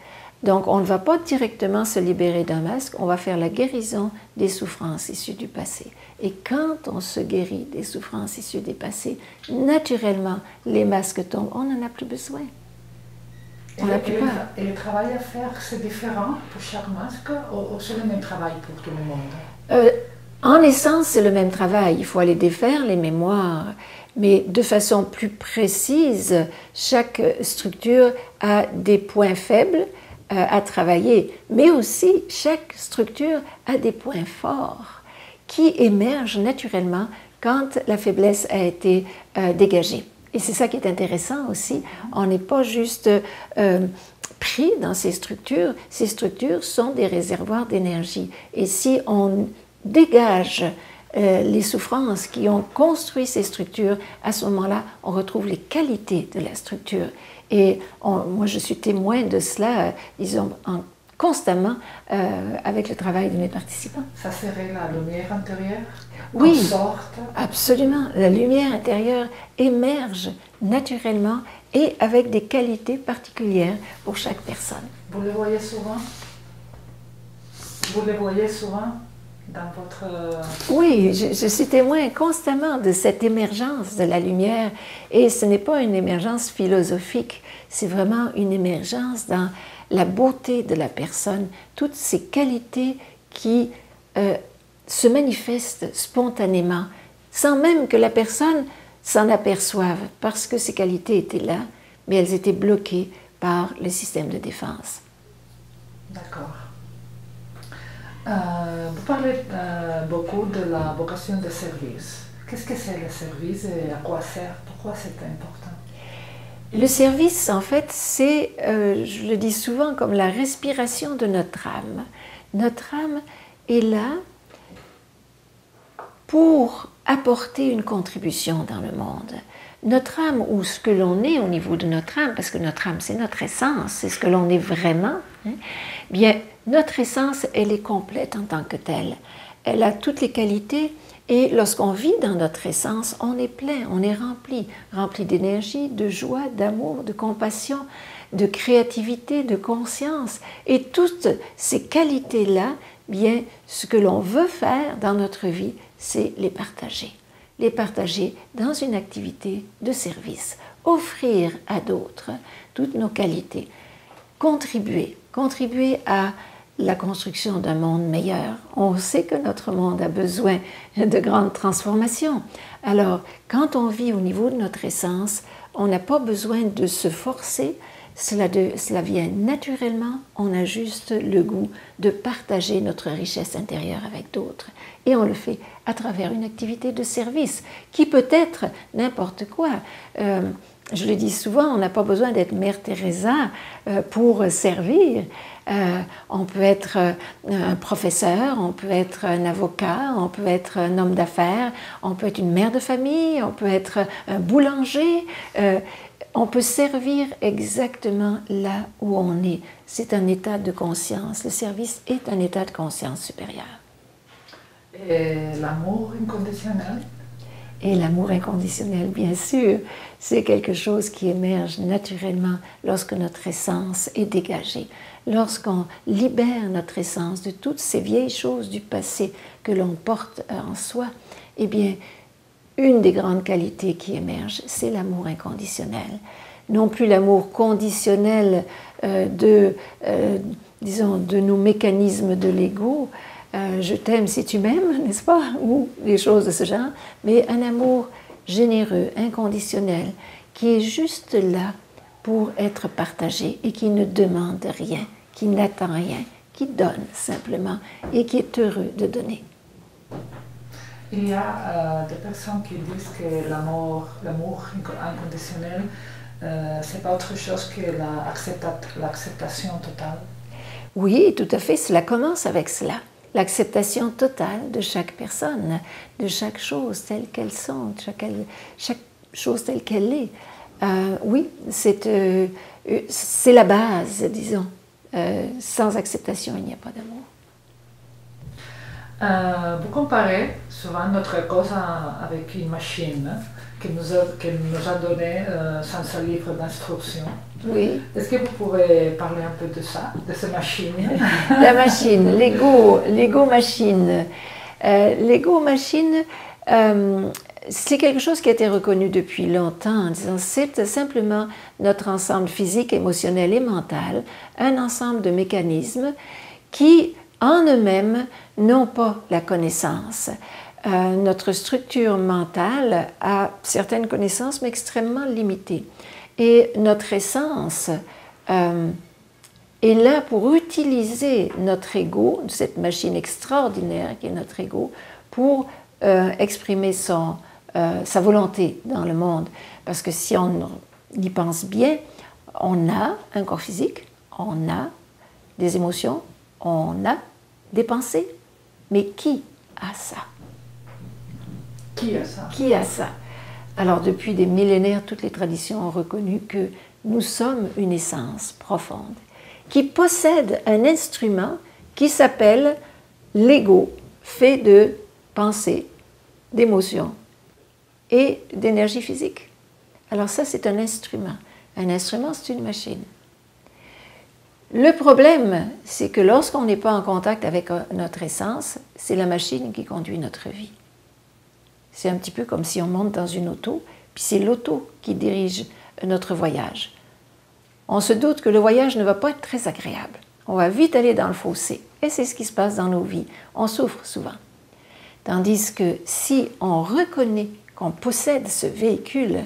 Speaker 3: Donc, on ne va pas directement se libérer d'un masque, on va faire la guérison des souffrances issues du passé. Et quand on se guérit des souffrances issues du passé, naturellement, les masques tombent, on n'en a plus besoin.
Speaker 2: Et le travail à faire, c'est différent pour chaque masque ou c'est le même travail pour tout le monde?
Speaker 3: En essence, c'est le même travail. Il faut aller défaire les mémoires. Mais de façon plus précise, chaque structure a des points faibles à travailler. Mais aussi, chaque structure a des points forts qui émergent naturellement quand la faiblesse a été dégagée. Et c'est ça qui est intéressant aussi. On n'est pas juste pris dans ces structures. Ces structures sont des réservoirs d'énergie. Et si on dégage les souffrances qui ont construit ces structures, à ce moment-là, on retrouve les qualités de la structure. Et moi, je suis témoin de cela, disons, constamment avec le travail de mes participants.
Speaker 2: Ça serait la lumière intérieure?
Speaker 3: Oui,
Speaker 2: sorte.
Speaker 3: Absolument. La lumière intérieure émerge naturellement et avec des qualités particulières pour chaque personne.
Speaker 2: Vous le voyez souvent? Vous le voyez souvent dans votre...
Speaker 3: Oui, je suis témoin constamment de cette émergence de la lumière et ce n'est pas une émergence philosophique, c'est vraiment une émergence dans la beauté de la personne, toutes ces qualités qui se manifestent spontanément, sans même que la personne s'en aperçoive, parce que ces qualités étaient là, mais elles étaient bloquées par le système de défense.
Speaker 2: D'accord. Vous parlez beaucoup de la vocation de service. Qu'est-ce que c'est le service et à quoi sert? Pourquoi c'est important?
Speaker 3: Le service, en fait, c'est, je le dis souvent, comme la respiration de notre âme. Notre âme est là pour apporter une contribution dans le monde. Notre âme, ou ce que l'on est au niveau de notre âme, parce que notre âme, c'est notre essence, c'est ce que l'on est vraiment, hein, bien, notre essence, elle est complète en tant que telle. Elle a toutes les qualités et lorsqu'on vit dans notre essence, on est plein, on est rempli d'énergie, de joie, d'amour, de compassion, de créativité, de conscience. Et toutes ces qualités-là, bien, ce que l'on veut faire dans notre vie, c'est les partager. Les partager dans une activité de service, offrir à d'autres toutes nos qualités, contribuer à la construction d'un monde meilleur. On sait que notre monde a besoin de grandes transformations. Alors, quand on vit au niveau de notre essence, on n'a pas besoin de se forcer, cela vient naturellement, on a juste le goût de partager notre richesse intérieure avec d'autres. Et on le fait à travers une activité de service, qui peut être n'importe quoi. Je le dis souvent, on n'a pas besoin d'être Mère Teresa pour servir. On peut être un professeur, on peut être un avocat, on peut être un homme d'affaires, on peut être une mère de famille, on peut être un boulanger. on peut servir exactement là où on est. C'est un état de conscience. Le service est un état de conscience supérieur.
Speaker 2: Et l'amour inconditionnel?
Speaker 3: Et l'amour inconditionnel, bien sûr, c'est quelque chose qui émerge naturellement lorsque notre essence est dégagée, lorsqu'on libère notre essence de toutes ces vieilles choses du passé que l'on porte en soi. Eh bien, une des grandes qualités qui émerge, c'est l'amour inconditionnel. Non plus l'amour conditionnel disons, de nos mécanismes de l'ego, je t'aime si tu m'aimes, n'est-ce pas? Ou des choses de ce genre, mais un amour généreux, inconditionnel, qui est juste là pour être partagé et qui ne demande rien, qui n'attend rien, qui donne simplement et qui est heureux de donner.
Speaker 2: Il y a des personnes qui disent que l'amour inconditionnel, c'est pas autre chose que l'acceptation totale.
Speaker 3: Oui, tout à fait, cela commence avec cela. L'acceptation totale de chaque personne, de chaque chose telle qu'elles sont, chaque chose telle qu'elle est. Oui, c'est la base, disons. Sans acceptation, il n'y a pas d'amour.
Speaker 2: Vous comparez souvent notre cause avec une machine qu'elle nous a donné sans ce livre d'instruction.
Speaker 3: Oui.
Speaker 2: Est-ce que vous pouvez parler un peu de ça, de cette machine?
Speaker 3: La machine, l'ego machine. L'ego machine, c'est quelque chose qui a été reconnu depuis longtemps en disant c'est simplement notre ensemble physique, émotionnel et mental, un ensemble de mécanismes qui, en eux-mêmes, n'ont pas la connaissance. Notre structure mentale a certaines connaissances, mais extrêmement limitées. Et notre essence est là pour utiliser notre ego, cette machine extraordinaire qui est notre ego, pour exprimer sa volonté dans le monde. Parce que si on y pense bien, on a un corps physique, on a des émotions, on a des pensées. Mais qui a ça?
Speaker 2: Qui a ça?
Speaker 3: Qui a ça? Alors, depuis des millénaires, toutes les traditions ont reconnu que nous sommes une essence profonde qui possède un instrument qui s'appelle l'ego, fait de pensées, d'émotions et d'énergie physique. Alors ça, c'est un instrument. Un instrument, c'est une machine. Le problème, c'est que lorsqu'on n'est pas en contact avec notre essence, c'est la machine qui conduit notre vie. C'est un petit peu comme si on monte dans une auto, puis c'est l'auto qui dirige notre voyage. On se doute que le voyage ne va pas être très agréable. On va vite aller dans le fossé. Et c'est ce qui se passe dans nos vies. On souffre souvent. Tandis que si on reconnaît qu'on possède ce véhicule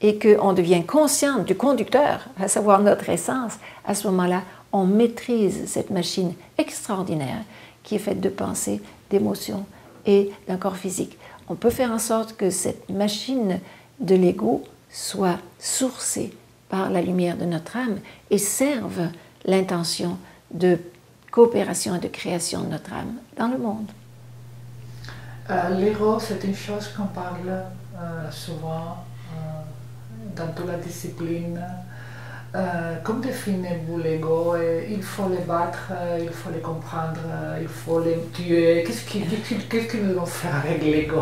Speaker 3: et qu'on devient conscient du conducteur, à savoir notre essence, à ce moment-là, on maîtrise cette machine extraordinaire qui est faite de pensées, d'émotions et d'un corps physique. On peut faire en sorte que cette machine de l'ego soit sourcée par la lumière de notre âme et serve l'intention de coopération et de création de notre âme dans le monde.
Speaker 2: L'ego, c'est une chose qu'on parle souvent dans toute la discipline. Comme définissez-vous l'ego? Il faut le battre, il faut le comprendre, il faut le tuer. Qu'est-ce que nous allons faire avec l'ego?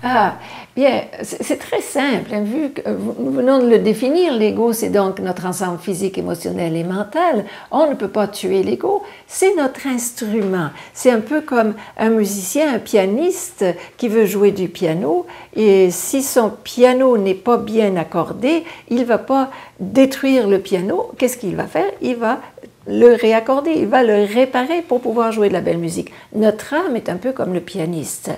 Speaker 3: Ah, bien, c'est très simple. Hein, vu que nous venons de le définir, l'ego, c'est donc notre ensemble physique, émotionnel et mental. On ne peut pas tuer l'ego, c'est notre instrument. C'est un peu comme un musicien, un pianiste qui veut jouer du piano. Et si son piano n'est pas bien accordé, il ne va pas détruire le piano. Qu'est-ce qu'il va faire? Il va le réaccorder, il va le réparer pour pouvoir jouer de la belle musique. Notre âme est un peu comme le pianiste.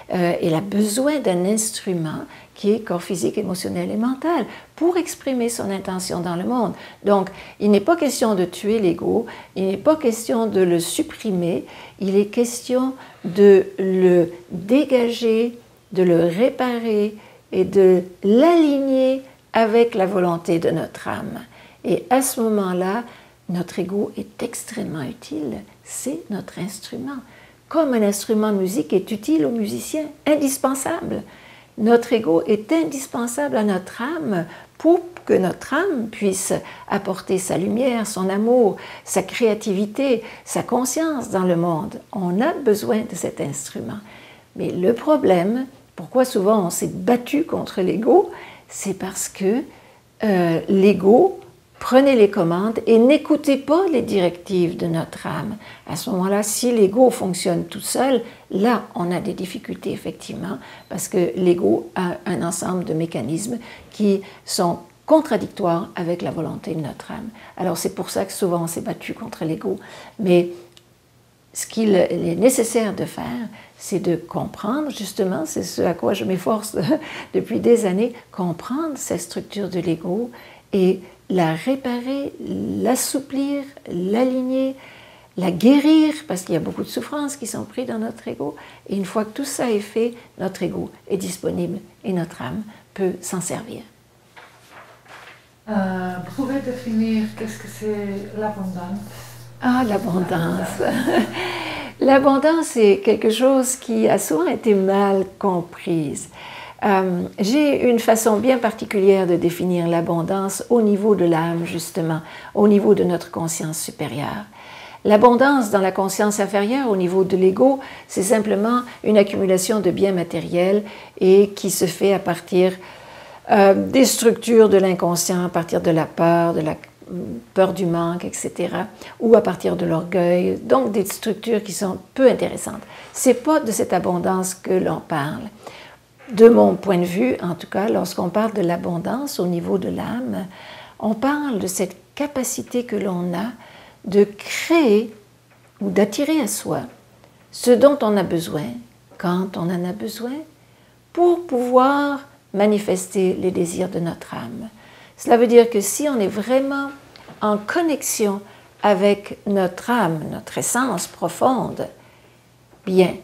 Speaker 3: Elle a besoin d'un instrument qui est corps physique, émotionnel et mental pour exprimer son intention dans le monde. Donc, il n'est pas question de tuer l'ego, il n'est pas question de le supprimer, il est question de le dégager, de le réparer et de l'aligner avec la volonté de notre âme. Et à ce moment-là, notre ego est extrêmement utile, c'est notre instrument. Comme un instrument de musique est utile aux musiciens, indispensable. Notre ego est indispensable à notre âme pour que notre âme puisse apporter sa lumière, son amour, sa créativité, sa conscience dans le monde. On a besoin de cet instrument. Mais le problème, pourquoi souvent on s'est battu contre l'ego, c'est parce que l'ego prenait les commandes et n'écoutait pas les directives de notre âme. À ce moment-là, si l'ego fonctionne tout seul, là, on a des difficultés, effectivement, parce que l'ego a un ensemble de mécanismes qui sont contradictoires avec la volonté de notre âme. Alors, c'est pour ça que souvent on s'est battu contre l'ego. Mais ce qu'il est nécessaire de faire, c'est de comprendre, justement, c'est ce à quoi je m'efforce depuis des années, comprendre cette structure de l'ego et la réparer, l'assouplir, l'aligner, la guérir, parce qu'il y a beaucoup de souffrances qui sont prises dans notre ego. Et une fois que tout ça est fait, notre ego est disponible et notre âme peut s'en servir.
Speaker 2: Vous pouvez définir qu'est-ce que c'est l'abondance?
Speaker 3: Ah, l'abondance. L'abondance est quelque chose qui a souvent été mal comprise. J'ai une façon bien particulière de définir l'abondance au niveau de l'âme, justement, au niveau de notre conscience supérieure. L'abondance dans la conscience inférieure, au niveau de l'ego, c'est simplement une accumulation de biens matériels et qui se fait à partir des structures de l'inconscient, à partir de la peur du manque, etc., ou à partir de l'orgueil, donc des structures qui sont peu intéressantes. Ce n'est pas de cette abondance que l'on parle. De mon point de vue, en tout cas, lorsqu'on parle de l'abondance au niveau de l'âme, on parle de cette capacité que l'on a de créer ou d'attirer à soi ce dont on a besoin, quand on en a besoin, pour pouvoir manifester les désirs de notre âme. Cela veut dire que si on est vraiment en connexion avec notre âme, notre essence profonde, bien,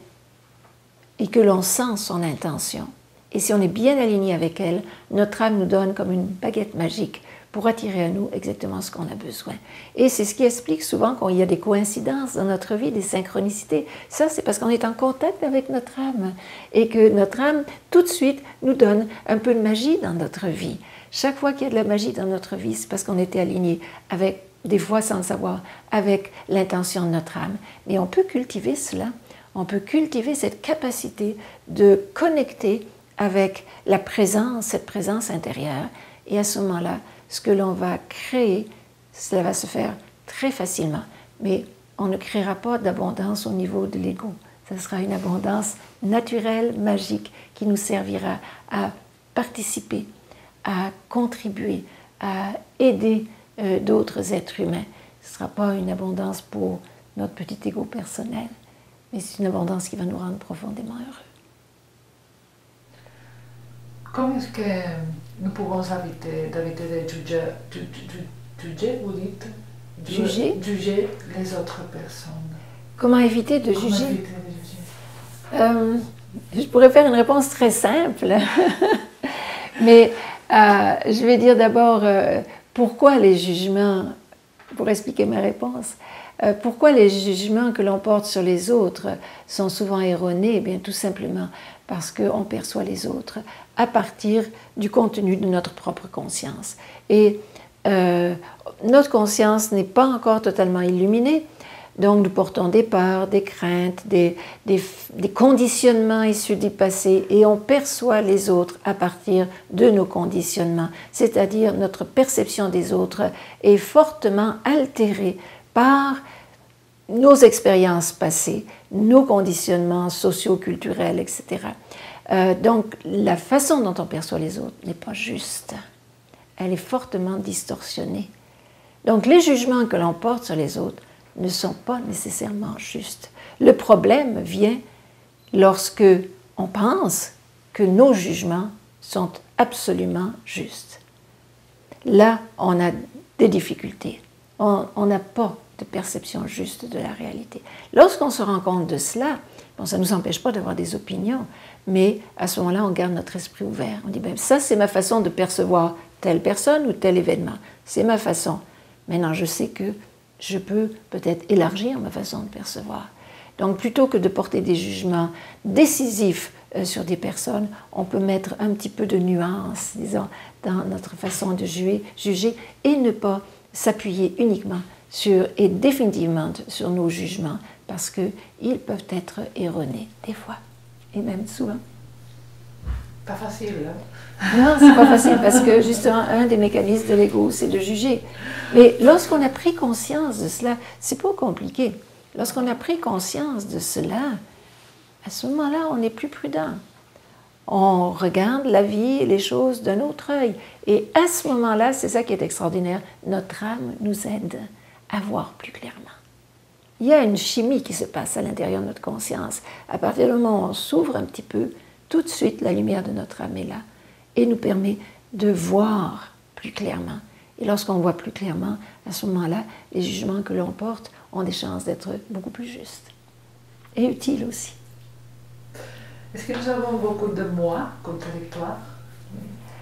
Speaker 3: et que l'on sent son intention, et si on est bien aligné avec elle, notre âme nous donne comme une baguette magique pour attirer à nous exactement ce qu'on a besoin. Et c'est ce qui explique souvent qu'il y a des coïncidences dans notre vie, des synchronicités. Ça, c'est parce qu'on est en contact avec notre âme et que notre âme, tout de suite, nous donne un peu de magie dans notre vie. Chaque fois qu'il y a de la magie dans notre vie, c'est parce qu'on était aligné avec, des fois sans le savoir, avec l'intention de notre âme. Mais on peut cultiver cela. On peut cultiver cette capacité de connecter avec la présence, cette présence intérieure. Et à ce moment-là, ce que l'on va créer, cela va se faire très facilement. Mais on ne créera pas d'abondance au niveau de l'ego. Ce sera une abondance naturelle, magique, qui nous servira à participer, à contribuer, à aider d'autres êtres humains. Ce ne sera pas une abondance pour notre petit ego personnel, mais c'est une abondance qui va nous rendre profondément heureux.
Speaker 2: Comment est-ce que nous pouvons d'éviter de juger, vous dites? Juger les autres personnes.
Speaker 3: Comment éviter de juger?
Speaker 2: Éviter de juger?
Speaker 3: Je pourrais faire une réponse très simple, mais je vais dire d'abord pourquoi les jugements, pour expliquer ma réponse, pourquoi les jugements que l'on porte sur les autres sont souvent erronés? Eh bien, tout simplement parce qu'on perçoit les autres à partir du contenu de notre propre conscience. Et notre conscience n'est pas encore totalement illuminée, donc nous portons des peurs, des craintes, des conditionnements issus du passé, et on perçoit les autres à partir de nos conditionnements, c'est-à-dire notre perception des autres est fortement altérée par nos expériences passées, nos conditionnements socio-culturels, etc. Donc, la façon dont on perçoit les autres n'est pas juste. Elle est fortement distorsionnée. Donc, les jugements que l'on porte sur les autres ne sont pas nécessairement justes. Le problème vient lorsque on pense que nos jugements sont absolument justes. Là, on a des difficultés. On n'a pas de perception juste de la réalité. Lorsqu'on se rend compte de cela, bon, ça ne nous empêche pas d'avoir des opinions, mais à ce moment-là, on garde notre esprit ouvert. On dit, ben, ça, c'est ma façon de percevoir telle personne ou tel événement. C'est ma façon. Maintenant, je sais que je peux peut-être élargir ma façon de percevoir. Donc plutôt que de porter des jugements décisifs sur des personnes, on peut mettre un petit peu de nuance, disons, dans notre façon de juger et ne pas s'appuyer uniquement sur et définitivement sur nos jugements parce qu'ils peuvent être erronés des fois et même souvent.
Speaker 2: Pas facile, hein?
Speaker 3: Non, c'est pas facile parce que justement, un des mécanismes de l'ego, c'est de juger. Mais lorsqu'on a pris conscience de cela, c'est pas compliqué. Lorsqu'on a pris conscience de cela, à ce moment-là, on est plus prudent. On regarde la vie et les choses d'un autre œil. Et à ce moment-là, c'est ça qui est extraordinaire, notre âme nous aide à voir plus clairement. Il y a une chimie qui se passe à l'intérieur de notre conscience. À partir du moment où on s'ouvre un petit peu, tout de suite, la lumière de notre âme est là et nous permet de voir plus clairement. Et lorsqu'on voit plus clairement, à ce moment-là, les jugements que l'on porte ont des chances d'être beaucoup plus justes et utiles aussi.
Speaker 2: Est-ce que nous avons beaucoup de moi contradictoires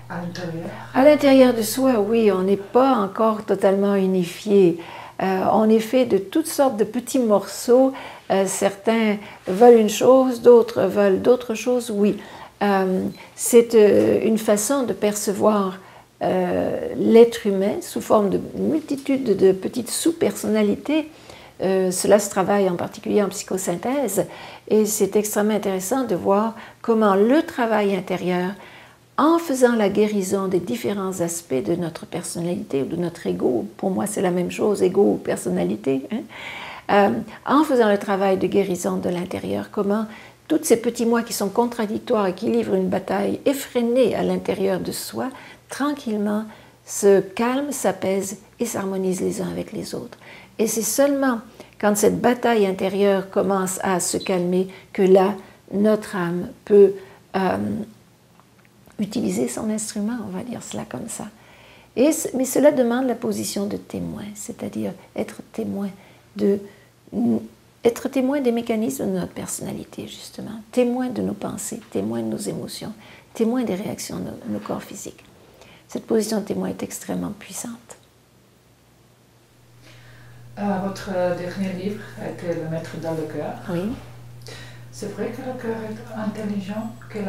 Speaker 2: à l'intérieur?
Speaker 3: À l'intérieur de soi, oui, on n'est pas encore totalement unifié. On est fait de toutes sortes de petits morceaux. Certains veulent une chose, d'autres veulent d'autres choses, oui. C'est une façon de percevoir l'être humain sous forme de multitude de petites sous-personnalités. Cela se travaille en particulier en psychosynthèse et c'est extrêmement intéressant de voir comment le travail intérieur, en faisant la guérison des différents aspects de notre personnalité ou de notre ego, pour moi c'est la même chose, ego ou personnalité, hein, en faisant le travail de guérison de l'intérieur, comment tous ces petits moi qui sont contradictoires et qui livrent une bataille effrénée à l'intérieur de soi, tranquillement se calment, s'apaisent et s'harmonisent les uns avec les autres. Et c'est seulement quand cette bataille intérieure commence à se calmer que là, notre âme peut utiliser son instrument, on va dire cela comme ça. Mais cela demande la position de témoin, c'est-à-dire être témoin des mécanismes de notre personnalité, justement, témoin de nos pensées, témoin de nos émotions, témoin des réactions de nos corps physiques. Cette position de témoin est extrêmement puissante.
Speaker 2: Votre dernier livre était Le Maître dans le cœur.
Speaker 3: Oui.
Speaker 2: C'est vrai que le cœur est intelligent, qu'il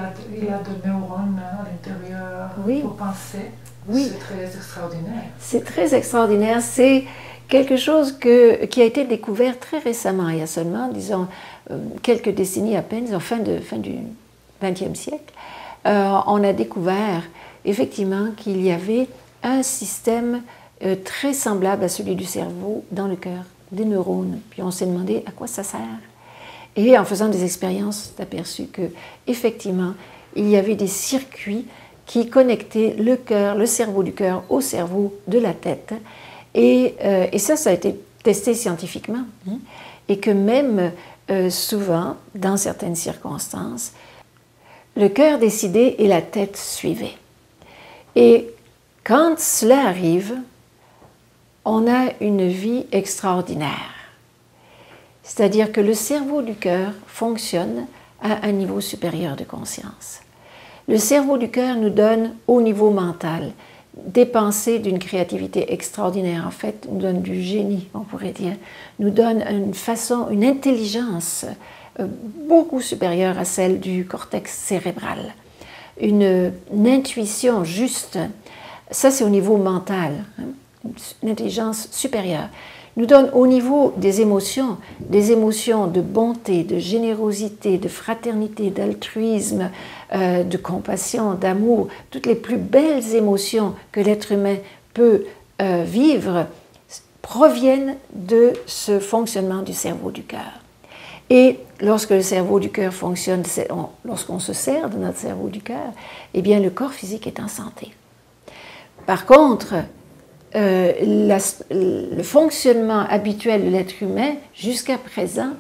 Speaker 2: a de neurones à l'intérieur pour penser.
Speaker 3: Oui.
Speaker 2: C'est très extraordinaire. C'est
Speaker 3: très extraordinaire. C'est quelque chose qui a été découvert très récemment, il y a seulement, disons, quelques décennies à peine, fin du XXe siècle. On a découvert effectivement qu'il y avait un système très semblable à celui du cerveau dans le cœur, des neurones. Puis on s'est demandé à quoi ça sert. Et en faisant des expériences, on s'est aperçu qu'effectivement, il y avait des circuits qui connectaient le cœur, le cerveau du cœur au cerveau de la tête. Et ça a été testé scientifiquement. Et que même souvent, dans certaines circonstances, le cœur décidait et la tête suivait. Et quand cela arrive, on a une vie extraordinaire. C'est-à-dire que le cerveau du cœur fonctionne à un niveau supérieur de conscience. Le cerveau du cœur nous donne, au niveau mental, des pensées d'une créativité extraordinaire, en fait, nous donne du génie, on pourrait dire, nous donne une intelligence beaucoup supérieure à celle du cortex cérébral, une intuition juste. Ça, c'est au niveau mental, une intelligence supérieure. Nous donne au niveau des émotions de bonté, de générosité, de fraternité, d'altruisme, de compassion, d'amour, toutes les plus belles émotions que l'être humain peut vivre proviennent de ce fonctionnement du cerveau du cœur. Et lorsque le cerveau du cœur fonctionne, lorsqu'on se sert de notre cerveau du cœur, eh bien le corps physique est en santé. Par contre, le fonctionnement habituel de l'être humain, jusqu'à présent,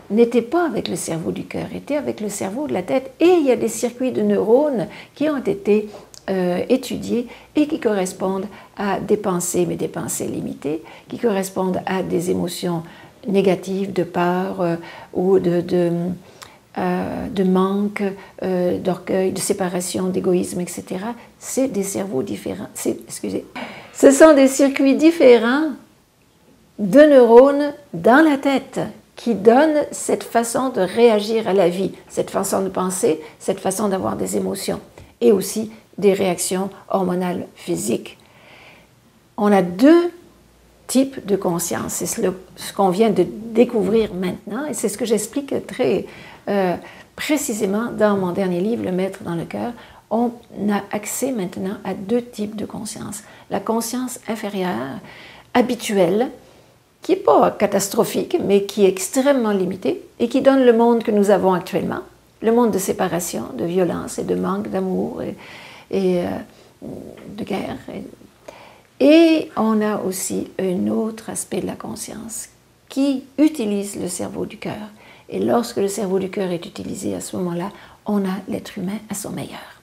Speaker 3: n'était pas avec le cerveau du cœur, était avec le cerveau de la tête. Et il y a des circuits de neurones qui ont été étudiés et qui correspondent à des pensées, mais des pensées limitées, qui correspondent à des émotions négatives, de peur ou de manque, d'orgueil, de séparation, d'égoïsme, etc. C'est des cerveaux différents. Ce sont des circuits différents de neurones dans la tête qui donne cette façon de réagir à la vie, cette façon de penser, cette façon d'avoir des émotions et aussi des réactions hormonales physiques. On a deux types de conscience, c'est ce qu'on vient de découvrir maintenant et c'est ce que j'explique très précisément dans mon dernier livre, Le Maître dans le cœur. On a accès maintenant à deux types de conscience. La conscience inférieure, habituelle, qui n'est pas catastrophique, mais qui est extrêmement limitée et qui donne le monde que nous avons actuellement, le monde de séparation, de violence et de manque d'amour et de guerre. Et on a aussi un autre aspect de la conscience qui utilise le cerveau du cœur. Et lorsque le cerveau du cœur est utilisé, à ce moment-là, on a l'être humain à son meilleur.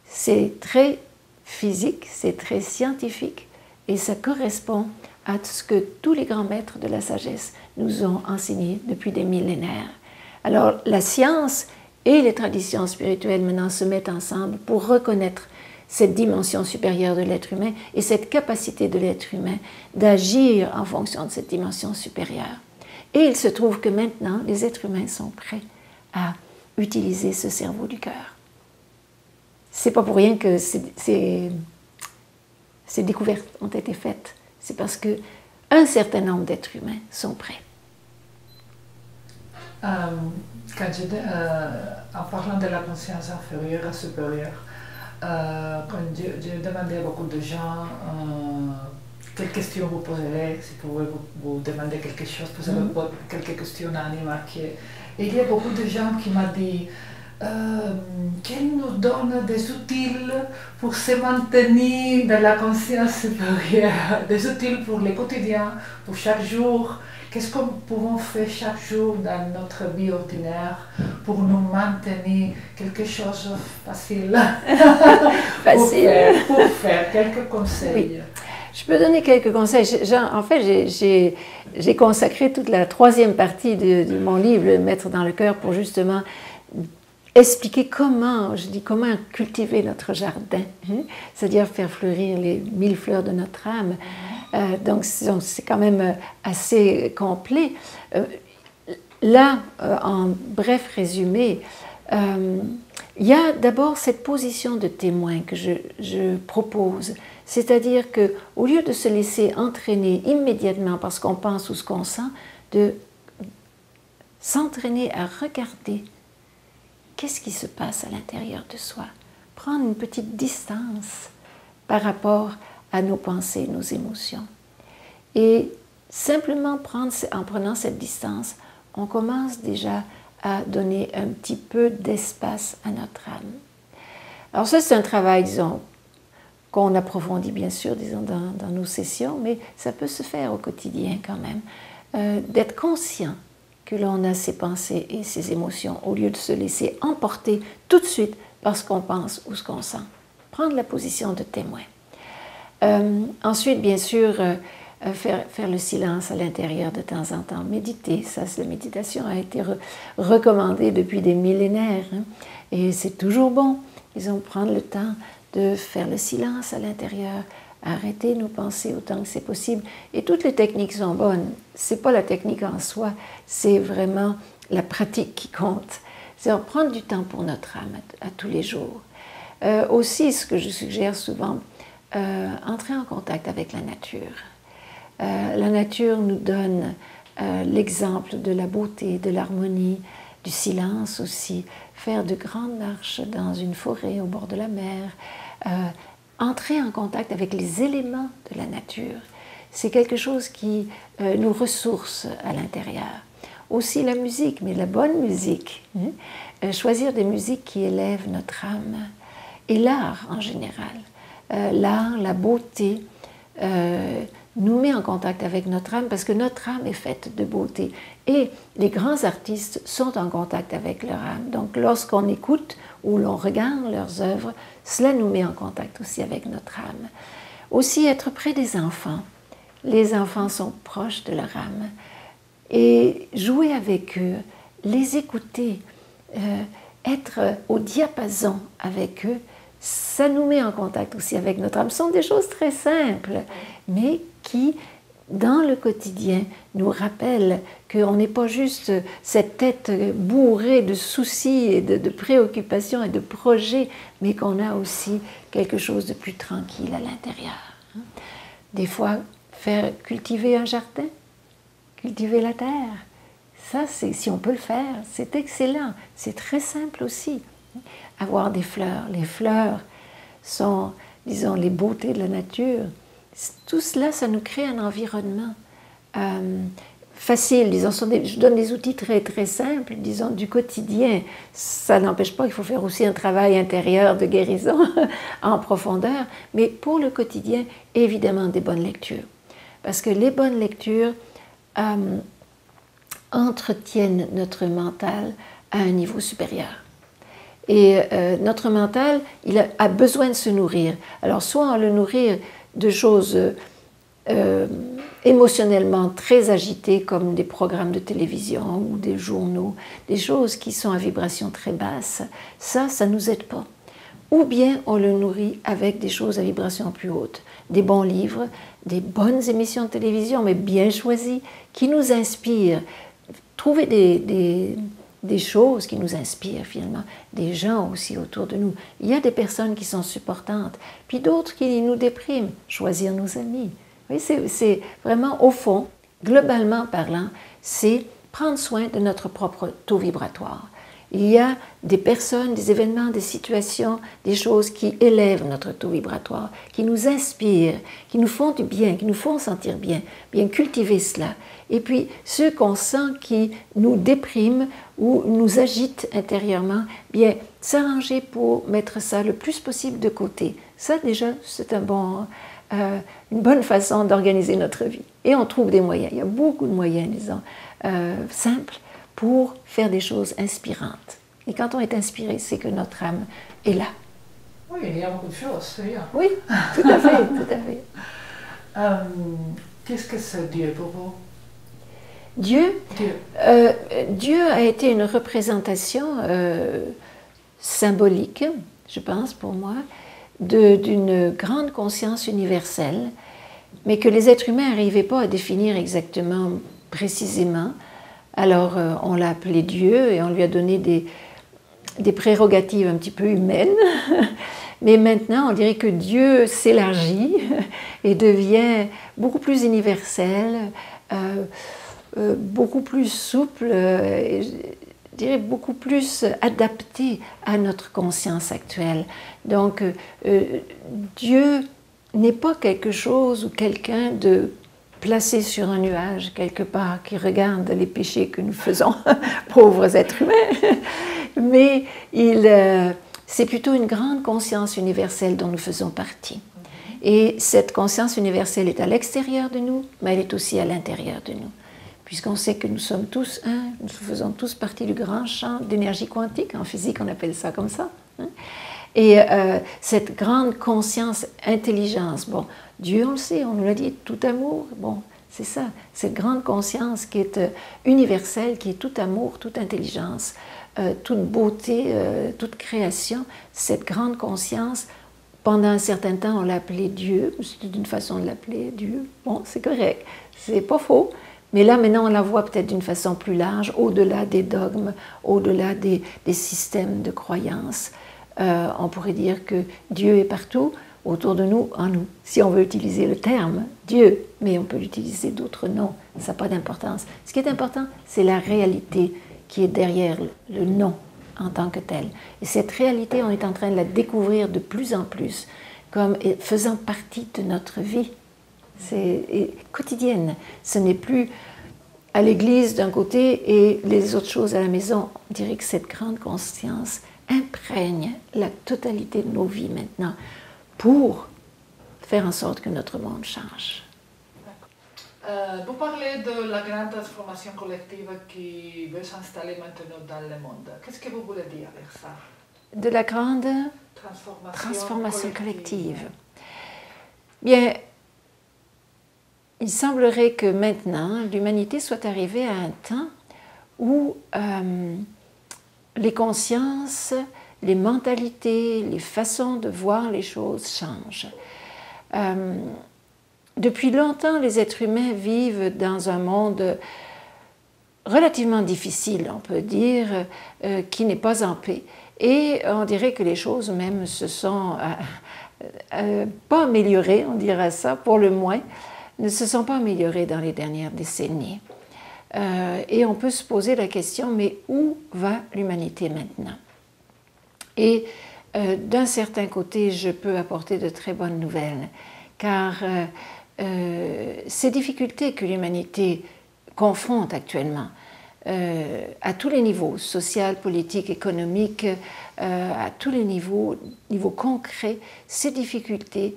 Speaker 3: C'est très physique, c'est très scientifique et ça correspond à ce que tous les grands maîtres de la sagesse nous ont enseigné depuis des millénaires. Alors la science et les traditions spirituelles maintenant se mettent ensemble pour reconnaître cette dimension supérieure de l'être humain et cette capacité de l'être humain d'agir en fonction de cette dimension supérieure. Et il se trouve que maintenant, les êtres humains sont prêts à utiliser ce cerveau du cœur. C'est pas pour rien que ces découvertes ont été faites. C'est parce qu'un certain nombre d'êtres humains sont prêts.
Speaker 2: En parlant de la conscience inférieure et supérieure, quand j'ai demandé à beaucoup de gens quelles questions vous poserez, si vous pouvez vous demander quelque chose, vous avez quelques questions à remarquer. Et il y a beaucoup de gens qui m'ont dit qu'elle nous donne des outils pour se maintenir dans la conscience supérieure, des outils pour le quotidien, pour chaque jour. Qu'est-ce que nous pouvons faire chaque jour dans notre vie ordinaire pour nous maintenir quelque chose de facile, pour faire quelques conseils.
Speaker 3: Oui. Je peux donner quelques conseils. En fait, j'ai consacré toute la troisième partie de mon livre, Le Maître dans le cœur, pour justement expliquer comment cultiver notre jardin, c'est-à-dire faire fleurir les 1000 fleurs de notre âme. Donc c'est quand même assez complet. Là, en bref résumé, il y a d'abord cette position de témoin que je propose, c'est-à-dire qu'au lieu de se laisser entraîner immédiatement par ce qu'on pense ou ce qu'on sent, de s'entraîner à regarder qu'est-ce qui se passe à l'intérieur de soi, prendre une petite distance par rapport à nos pensées, nos émotions. Et simplement en prenant cette distance, on commence déjà à donner un petit peu d'espace à notre âme. Alors ça, c'est un travail, disons, qu'on approfondit bien sûr, disons, dans nos sessions, mais ça peut se faire au quotidien quand même, d'être conscient que l'on a ses pensées et ses émotions, au lieu de se laisser emporter tout de suite par ce qu'on pense ou ce qu'on sent. Prendre la position de témoin. Ensuite, bien sûr, faire le silence à l'intérieur de temps en temps, méditer. Ça, la méditation a été recommandée depuis des millénaires, et c'est toujours bon. Ils ont prendre le temps de faire le silence à l'intérieur, arrêter nos pensées autant que c'est possible. Et toutes les techniques sont bonnes. C'est pas la technique en soi, c'est vraiment la pratique qui compte. C'est prendre du temps pour notre âme à tous les jours. Aussi, ce que je suggère souvent, entrer en contact avec la nature. La nature nous donne l'exemple de la beauté, de l'harmonie, du silence aussi. Faire de grandes marches dans une forêt au bord de la mer. Entrer en contact avec les éléments de la nature. C'est quelque chose qui nous ressource à l'intérieur. Aussi la musique, mais la bonne musique. Choisir des musiques qui élèvent notre âme. Et l'art en général. L'art, la beauté, nous met en contact avec notre âme parce que notre âme est faite de beauté. Et les grands artistes sont en contact avec leur âme. Donc lorsqu'on écoute ou l'on regarde leurs œuvres, cela nous met en contact aussi avec notre âme. Aussi être près des enfants. Les enfants sont proches de leur âme. Et jouer avec eux, les écouter, être au diapason avec eux, ça nous met en contact aussi avec notre âme. Ce sont des choses très simples, mais qui dans le quotidien, nous rappelle qu'on n'est pas juste cette tête bourrée de soucis et de préoccupations et de projets, mais qu'on a aussi quelque chose de plus tranquille à l'intérieur. Des fois, cultiver un jardin, cultiver la terre, ça, si on peut le faire, c'est excellent. C'est très simple aussi. Avoir des fleurs. Les fleurs sont, disons, les beautés de la nature. Tout cela, ça nous crée un environnement facile. Disons, je donne des outils très, très simples, disons, du quotidien. Ça n'empêche pas qu'il faut faire aussi un travail intérieur de guérison en profondeur, mais pour le quotidien, évidemment, des bonnes lectures. Parce que les bonnes lectures entretiennent notre mental à un niveau supérieur. Et notre mental, il a besoin de se nourrir. Alors, soit on le nourrit de choses émotionnellement très agitées, comme des programmes de télévision ou des journaux, des choses qui sont à vibration très basse, ça ne nous aide pas. Ou bien on le nourrit avec des choses à vibration plus haute, des bons livres, des bonnes émissions de télévision, mais bien choisies, qui nous inspirent. Trouver des choses qui nous inspirent finalement, des gens aussi autour de nous. Il y a des personnes qui sont supportantes, puis d'autres qui nous dépriment. Choisir nos amis. Oui, c'est vraiment, au fond, globalement parlant, c'est prendre soin de notre propre taux vibratoire. Il y a des personnes, des événements, des situations, des choses qui élèvent notre taux vibratoire, qui nous inspirent, qui nous font du bien, qui nous font sentir bien. Bien cultiver cela. Et puis, ceux qu'on sent qui nous dépriment ou nous agitent intérieurement, bien s'arranger pour mettre ça le plus possible de côté. Ça, déjà, c'est une bonne façon d'organiser notre vie. Et on trouve des moyens. Il y a beaucoup de moyens, disons, simples, pour faire des choses inspirantes. Et quand on est inspiré, c'est que notre âme est là.
Speaker 2: Oui, il y a beaucoup de choses, c'est bien.
Speaker 3: Oui, tout à fait, tout à fait.
Speaker 2: Qu'est-ce que c'est Dieu pour vous?
Speaker 3: Dieu a été une représentation symbolique, je pense pour moi, d'une grande conscience universelle, mais que les êtres humains n'arrivaient pas à définir exactement, précisément. Alors on l'a appelé Dieu et on lui a donné des prérogatives un petit peu humaines, mais maintenant on dirait que Dieu s'élargit et devient beaucoup plus universel, beaucoup plus souple, je dirais beaucoup plus adapté à notre conscience actuelle. Donc Dieu n'est pas quelque chose ou quelqu'un de placé sur un nuage quelque part qui regarde les péchés que nous faisons, pauvres êtres humains, mais c'est plutôt une grande conscience universelle dont nous faisons partie. Et cette conscience universelle est à l'extérieur de nous, mais elle est aussi à l'intérieur de nous. Puisqu'on sait que nous sommes tous un, nous faisons tous partie du grand champ d'énergie quantique, en physique on appelle ça comme ça. Et cette grande conscience, intelligence, bon, Dieu on le sait, on nous l'a dit, tout amour, bon, c'est ça, cette grande conscience qui est universelle, qui est tout amour, toute intelligence, toute beauté, toute création, cette grande conscience, pendant un certain temps on l'a appelé Dieu, c'est une façon de l'appeler Dieu, bon, c'est correct, c'est pas faux. Mais là, maintenant, on la voit peut-être d'une façon plus large, au-delà des dogmes, au-delà des systèmes de croyances. On pourrait dire que Dieu est partout, autour de nous, en nous. Si on veut utiliser le terme Dieu, mais on peut l'utiliser d'autres noms, ça n'a pas d'importance. Ce qui est important, c'est la réalité qui est derrière le nom en tant que tel. Et cette réalité, on est en train de la découvrir de plus en plus, comme faisant partie de notre vie. C'est quotidienne. Ce n'est plus à l'église d'un côté et les autres choses à la maison. On dirait que cette grande conscience imprègne la totalité de nos vies maintenant pour faire en sorte que notre monde change.
Speaker 2: Vous parlez de la grande transformation collective qui veut s'installer maintenant dans le monde. Qu'est-ce que vous voulez dire avec ça?
Speaker 3: De la grande transformation collective. Bien, il semblerait que maintenant, l'humanité soit arrivée à un temps où les consciences, les mentalités, les façons de voir les choses changent. depuis longtemps, les êtres humains vivent dans un monde relativement difficile, on peut dire, qui n'est pas en paix. Et on dirait que les choses même se sont pas améliorées, on dirait ça, pour le moins, ne se sont pas améliorées dans les dernières décennies. Et on peut se poser la question, mais où va l'humanité maintenant? Et d'un certain côté, je peux apporter de très bonnes nouvelles, car ces difficultés que l'humanité confronte actuellement, à tous les niveaux, social, politique, économique, à tous les niveaux concrets, ces difficultés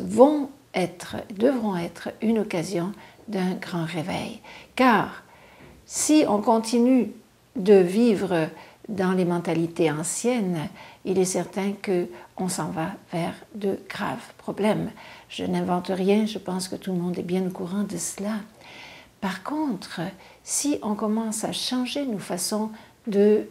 Speaker 3: devront être une occasion d'un grand réveil. Car si on continue de vivre dans les mentalités anciennes, il est certain qu'on s'en va vers de graves problèmes. Je n'invente rien, je pense que tout le monde est bien au courant de cela. Par contre, si on commence à changer nos façons de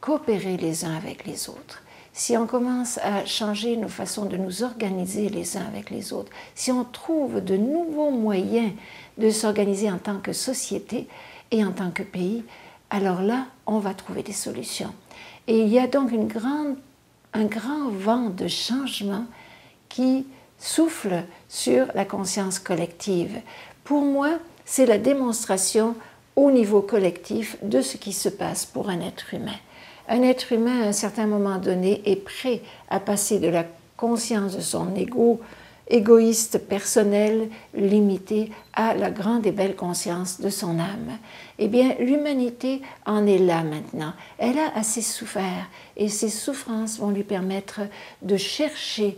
Speaker 3: coopérer les uns avec les autres, si on commence à changer nos façons de nous organiser les uns avec les autres, si on trouve de nouveaux moyens de s'organiser en tant que société et en tant que pays, alors là, on va trouver des solutions. Et il y a donc un grand vent de changement qui souffle sur la conscience collective. Pour moi, c'est la démonstration au niveau collectif de ce qui se passe pour un être humain. Un être humain, à un certain moment donné, est prêt à passer de la conscience de son égoïste, personnel, limité, à la grande et belle conscience de son âme. Eh bien, l'humanité en est là maintenant. Elle a assez souffert et ses souffrances vont lui permettre de chercher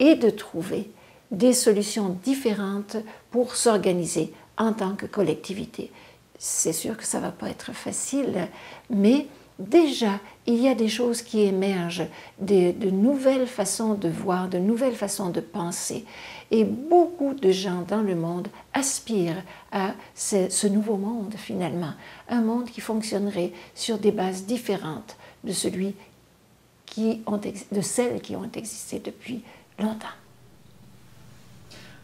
Speaker 3: et de trouver des solutions différentes pour s'organiser en tant que collectivité. C'est sûr que ça ne va pas être facile, mais déjà, il y a des choses qui émergent, de nouvelles façons de voir, de nouvelles façons de penser. Et beaucoup de gens dans le monde aspirent à ce nouveau monde, finalement. Un monde qui fonctionnerait sur des bases différentes de celles qui ont existé depuis longtemps.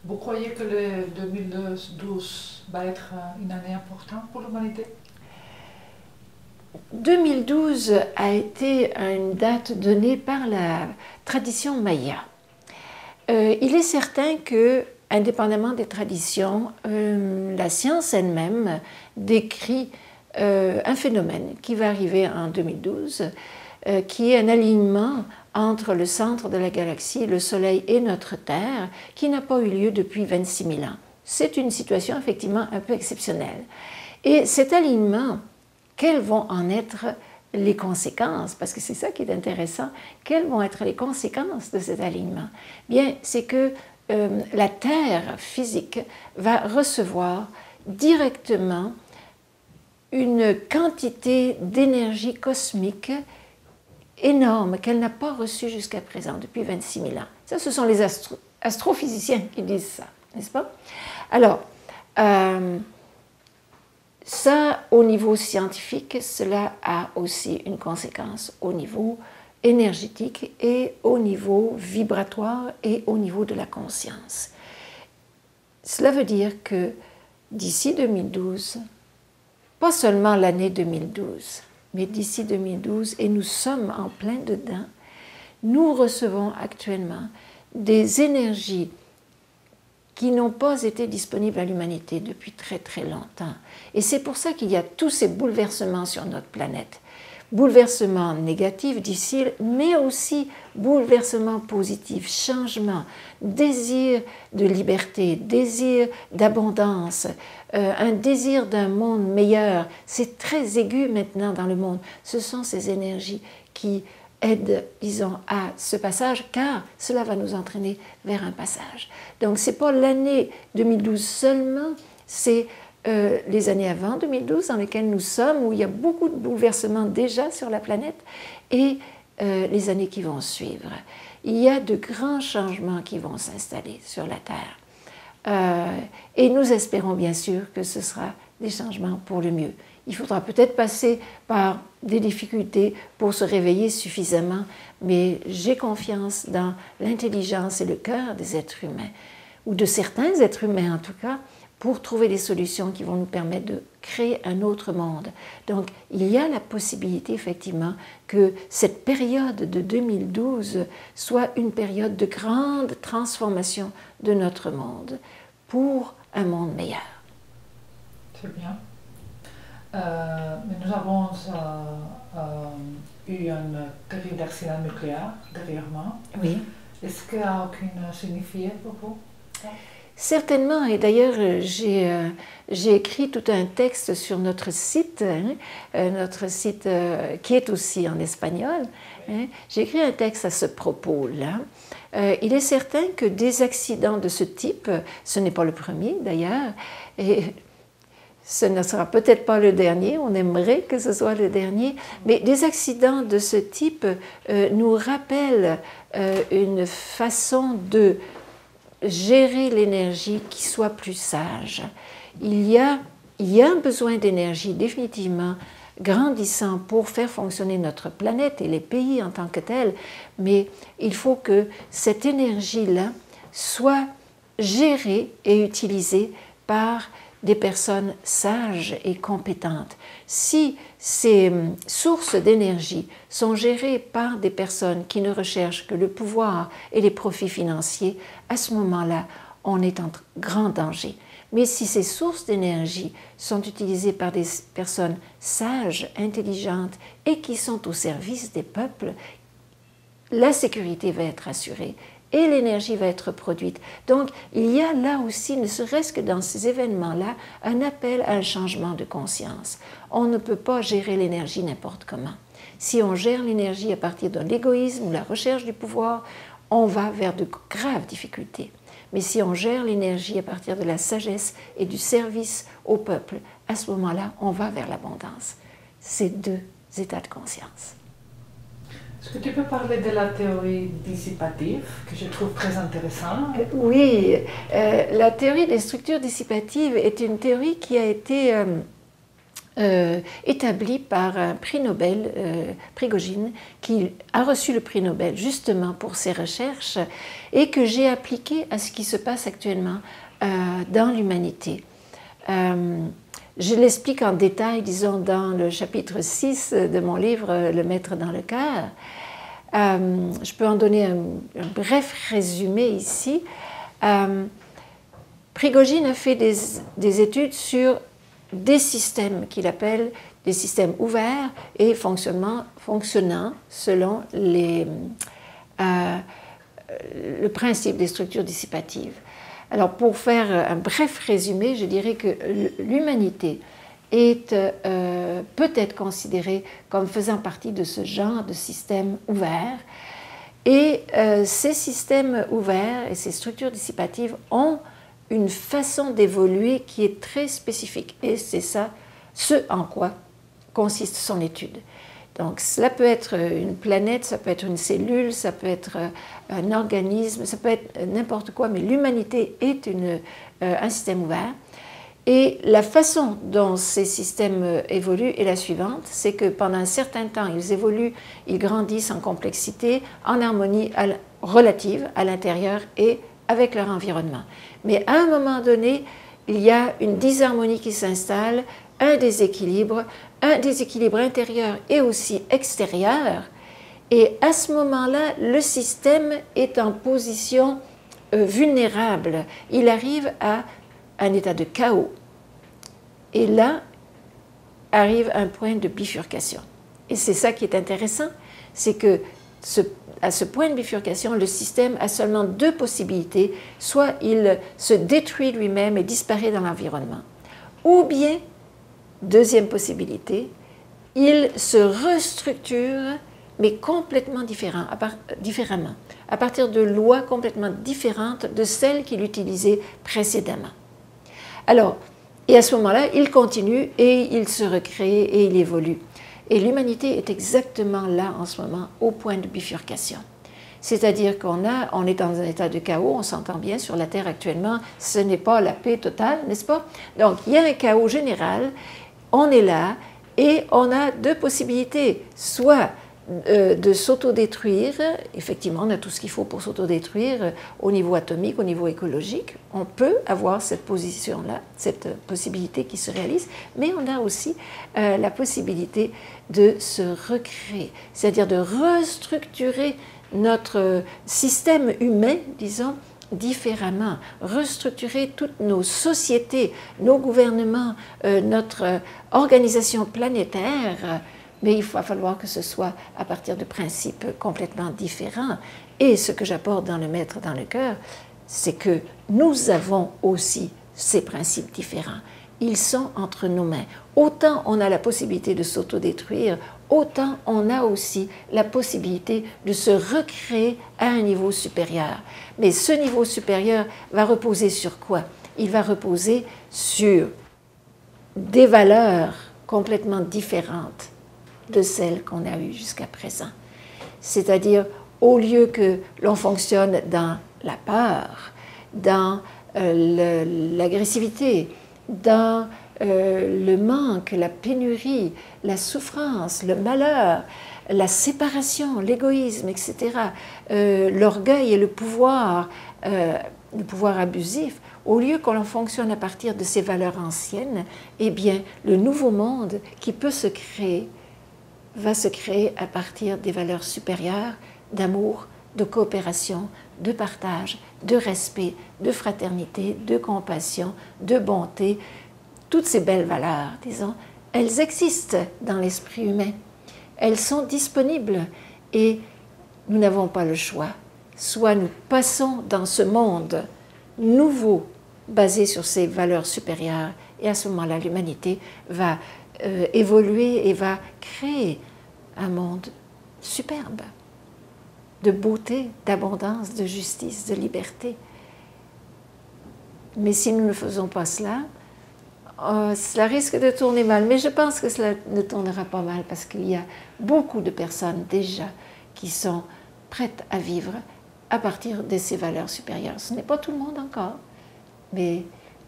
Speaker 2: Vous croyez que le 2012 va être une année importante pour l'humanité?
Speaker 3: 2012 a été une date donnée par la tradition maya. Il est certain que, indépendamment des traditions, la science elle-même décrit un phénomène qui va arriver en 2012, qui est un alignement entre le centre de la galaxie, le Soleil et notre Terre, qui n'a pas eu lieu depuis 26 000 ans. C'est une situation effectivement un peu exceptionnelle. Et cet alignement, quelles vont en être les conséquences? Parce que c'est ça qui est intéressant. Quelles vont être les conséquences de cet alignement? Bien, c'est que la Terre physique va recevoir directement une quantité d'énergie cosmique énorme qu'elle n'a pas reçue jusqu'à présent, depuis 26 000 ans. Ça, ce sont les astrophysiciens qui disent ça, n'est-ce pas? Alors, ça, au niveau scientifique, cela a aussi une conséquence au niveau énergétique et au niveau vibratoire et au niveau de la conscience. Cela veut dire que d'ici 2012, pas seulement l'année 2012, mais d'ici 2012, et nous sommes en plein dedans, nous recevons actuellement des énergies qui n'ont pas été disponibles à l'humanité depuis très très longtemps. Et c'est pour ça qu'il y a tous ces bouleversements sur notre planète. Bouleversements négatifs, d'ici, mais aussi bouleversements positifs, changements, désir de liberté, désir d'abondance, un désir d'un monde meilleur. C'est très aigu maintenant dans le monde. Ce sont ces énergies qui aident, disons, à ce passage, car cela va nous entraîner vers un passage. Donc, ce n'est pas l'année 2012 seulement, c'est les années avant 2012 dans lesquelles nous sommes, où il y a beaucoup de bouleversements déjà sur la planète, et les années qui vont suivre. Il y a de grands changements qui vont s'installer sur la Terre. Et nous espérons bien sûr que ce sera des changements pour le mieux. Il faudra peut-être passer par des difficultés pour se réveiller suffisamment, mais j'ai confiance dans l'intelligence et le cœur des êtres humains ou de certains êtres humains en tout cas, pour trouver des solutions qui vont nous permettre de créer un autre monde. Donc il y a la possibilité effectivement que cette période de 2012 soit une période de grande transformation de notre monde pour un monde meilleur.
Speaker 2: C'est bien. Mais nous avons eu un terrible accident nucléaire dernièrement.
Speaker 3: Oui.
Speaker 2: Est-ce qu'il n'y a aucune signifié pour vous?
Speaker 3: Certainement, et d'ailleurs j'ai écrit tout un texte sur notre site, qui est aussi en espagnol. J'ai écrit un texte à ce propos-là. Il est certain que des accidents de ce type, ce n'est pas le premier d'ailleurs, et ce ne sera peut-être pas le dernier, on aimerait que ce soit le dernier, mais des accidents de ce type nous rappellent une façon de gérer l'énergie qui soit plus sage. Il y a un besoin d'énergie définitivement grandissant pour faire fonctionner notre planète et les pays en tant que tels, mais il faut que cette énergie-là soit gérée et utilisée par des personnes sages et compétentes. Si ces sources d'énergie sont gérées par des personnes qui ne recherchent que le pouvoir et les profits financiers, à ce moment-là, on est en grand danger. Mais si ces sources d'énergie sont utilisées par des personnes sages, intelligentes et qui sont au service des peuples, la sécurité va être assurée et l'énergie va être produite. Donc, il y a là aussi, ne serait-ce que dans ces événements-là, un appel à un changement de conscience. On ne peut pas gérer l'énergie n'importe comment. Si on gère l'énergie à partir de l'égoïsme ou la recherche du pouvoir, on va vers de graves difficultés. Mais si on gère l'énergie à partir de la sagesse et du service au peuple, à ce moment-là, on va vers l'abondance. C'est deux états de conscience.
Speaker 2: Est-ce que tu peux parler de la théorie dissipative, que je trouve très intéressante?
Speaker 3: Oui, la théorie des structures dissipatives est une théorie qui a été établie par un prix Nobel, Prigogine, qui a reçu le prix Nobel justement pour ses recherches et que j'ai appliqué à ce qui se passe actuellement dans l'humanité. Je l'explique en détail, disons, dans le chapitre 6 de mon livre « Le maître dans le cœur ». Je peux en donner un bref résumé ici. Prigogine a fait des études sur des systèmes qu'il appelle des systèmes ouverts et fonctionnant selon le principe des structures dissipatives. Alors, pour faire un bref résumé, je dirais que l'humanité est peut-être considérée comme faisant partie de ce genre de système ouvert. Et ces systèmes ouverts et ces structures dissipatives ont une façon d'évoluer qui est très spécifique. Et c'est ça, ce en quoi consiste son étude. Donc, cela peut être une planète, ça peut être une cellule, ça peut être un organisme, ça peut être n'importe quoi, mais l'humanité est un système ouvert. Et la façon dont ces systèmes évoluent est la suivante, c'est que pendant un certain temps, ils évoluent, ils grandissent en complexité, en harmonie relative à l'intérieur et avec leur environnement. Mais à un moment donné, il y a une disharmonie qui s'installe, un déséquilibre intérieur et aussi extérieur. Et à ce moment-là, le système est en position vulnérable. Il arrive à un état de chaos. Et là, arrive un point de bifurcation. Et c'est ça qui est intéressant, c'est que à ce point de bifurcation, le système a seulement deux possibilités. Soit il se détruit lui-même et disparaît dans l'environnement, ou bien, deuxième possibilité, il se restructure, mais complètement différemment, à partir de lois complètement différentes de celles qu'il utilisait précédemment. Alors, et à ce moment-là, il continue et il se recrée et il évolue. Et l'humanité est exactement là en ce moment, au point de bifurcation. C'est-à-dire qu'on est dans un état de chaos, on s'entend bien sur la Terre actuellement, ce n'est pas la paix totale, n'est-ce pas? Donc, il y a un chaos général, on est là et on a deux possibilités. Soit de s'autodétruire. Effectivement, on a tout ce qu'il faut pour s'autodétruire au niveau atomique, au niveau écologique. On peut avoir cette position-là, cette possibilité qui se réalise, mais on a aussi la possibilité de se recréer, c'est-à-dire de restructurer notre système humain, disons, différemment, restructurer toutes nos sociétés, nos gouvernements, notre organisation planétaire. Mais il va falloir que ce soit à partir de principes complètement différents. Et ce que j'apporte dans le Maître dans le cœur, c'est que nous avons aussi ces principes différents. Ils sont entre nos mains. Autant on a la possibilité de s'autodétruire, autant on a aussi la possibilité de se recréer à un niveau supérieur. Mais ce niveau supérieur va reposer sur quoi? Il va reposer sur des valeurs complètement différentes de celles qu'on a eues jusqu'à présent. C'est-à-dire, au lieu que l'on fonctionne dans la peur, dans l'agressivité, dans le manque, la pénurie, la souffrance, le malheur, la séparation, l'égoïsme, etc., l'orgueil et le pouvoir abusif, au lieu que l'on fonctionne à partir de ces valeurs anciennes, eh bien, le nouveau monde qui peut se créer va se créer à partir des valeurs supérieures d'amour, de coopération, de partage, de respect, de fraternité, de compassion, de bonté. Toutes ces belles valeurs, disons, elles existent dans l'esprit humain. Elles sont disponibles et nous n'avons pas le choix. Soit nous passons dans ce monde nouveau basé sur ces valeurs supérieures et à ce moment-là, l'humanité va évoluer et va créer un monde superbe, de beauté, d'abondance, de justice, de liberté. Mais si nous ne faisons pas cela, cela risque de tourner mal. Mais je pense que cela ne tournera pas mal parce qu'il y a beaucoup de personnes déjà qui sont prêtes à vivre à partir de ces valeurs supérieures. Ce n'est pas tout le monde encore, mais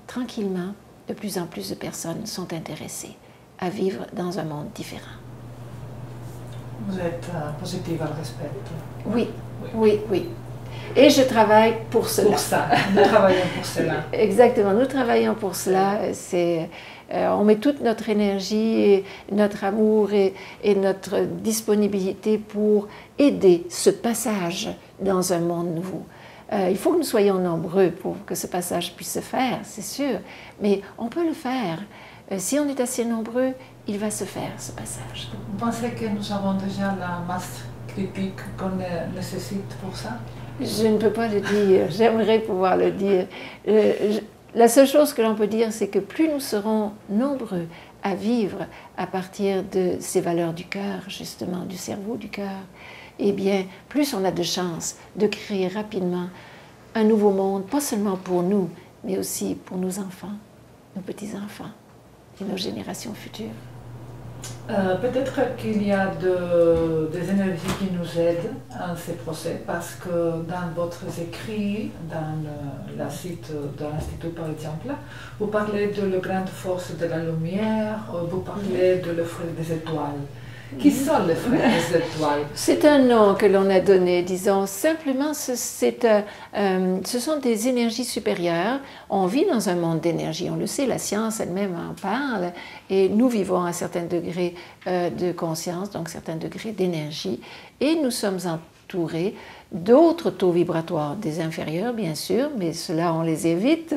Speaker 3: tranquillement, de plus en plus de personnes sont intéressées à vivre dans un monde différent.
Speaker 2: Vous êtes positive à le respect.
Speaker 3: Oui, oui, oui. Et je travaille pour cela.
Speaker 2: Pour ça, nous travaillons pour cela.
Speaker 3: Exactement, nous travaillons pour cela. On met toute notre énergie, et notre amour et notre disponibilité pour aider ce passage dans un monde nouveau. Il faut que nous soyons nombreux pour que ce passage puisse se faire, c'est sûr, mais on peut le faire. Si on est assez nombreux, il va se faire, ce passage.
Speaker 2: Vous pensez que nous avons déjà la masse critique qu'on nécessite pour ça?
Speaker 3: Je ne peux pas le dire, j'aimerais pouvoir le dire. La seule chose que l'on peut dire, c'est que plus nous serons nombreux à vivre à partir de ces valeurs du cœur, justement, du cerveau, du cœur, eh bien, plus on a de chances de créer rapidement un nouveau monde, pas seulement pour nous, mais aussi pour nos enfants, nos petits-enfants et nos générations futures.
Speaker 2: Peut-être qu'il y a des énergies qui nous aident à ces procès parce que dans votre écrit, dans le site de l'Institut par exemple, vous parlez de la grande force de la lumière, vous parlez de l'effet des étoiles. Qui sont les frères des étoiles?
Speaker 3: C'est un nom que l'on a donné, disons. Simplement, ce sont des énergies supérieures. On vit dans un monde d'énergie, on le sait, la science elle-même en parle, et nous vivons à un certain degré de conscience, donc un certain degré d'énergie, et nous sommes entourés d'autres taux vibratoires, des inférieurs bien sûr, mais cela on les évite,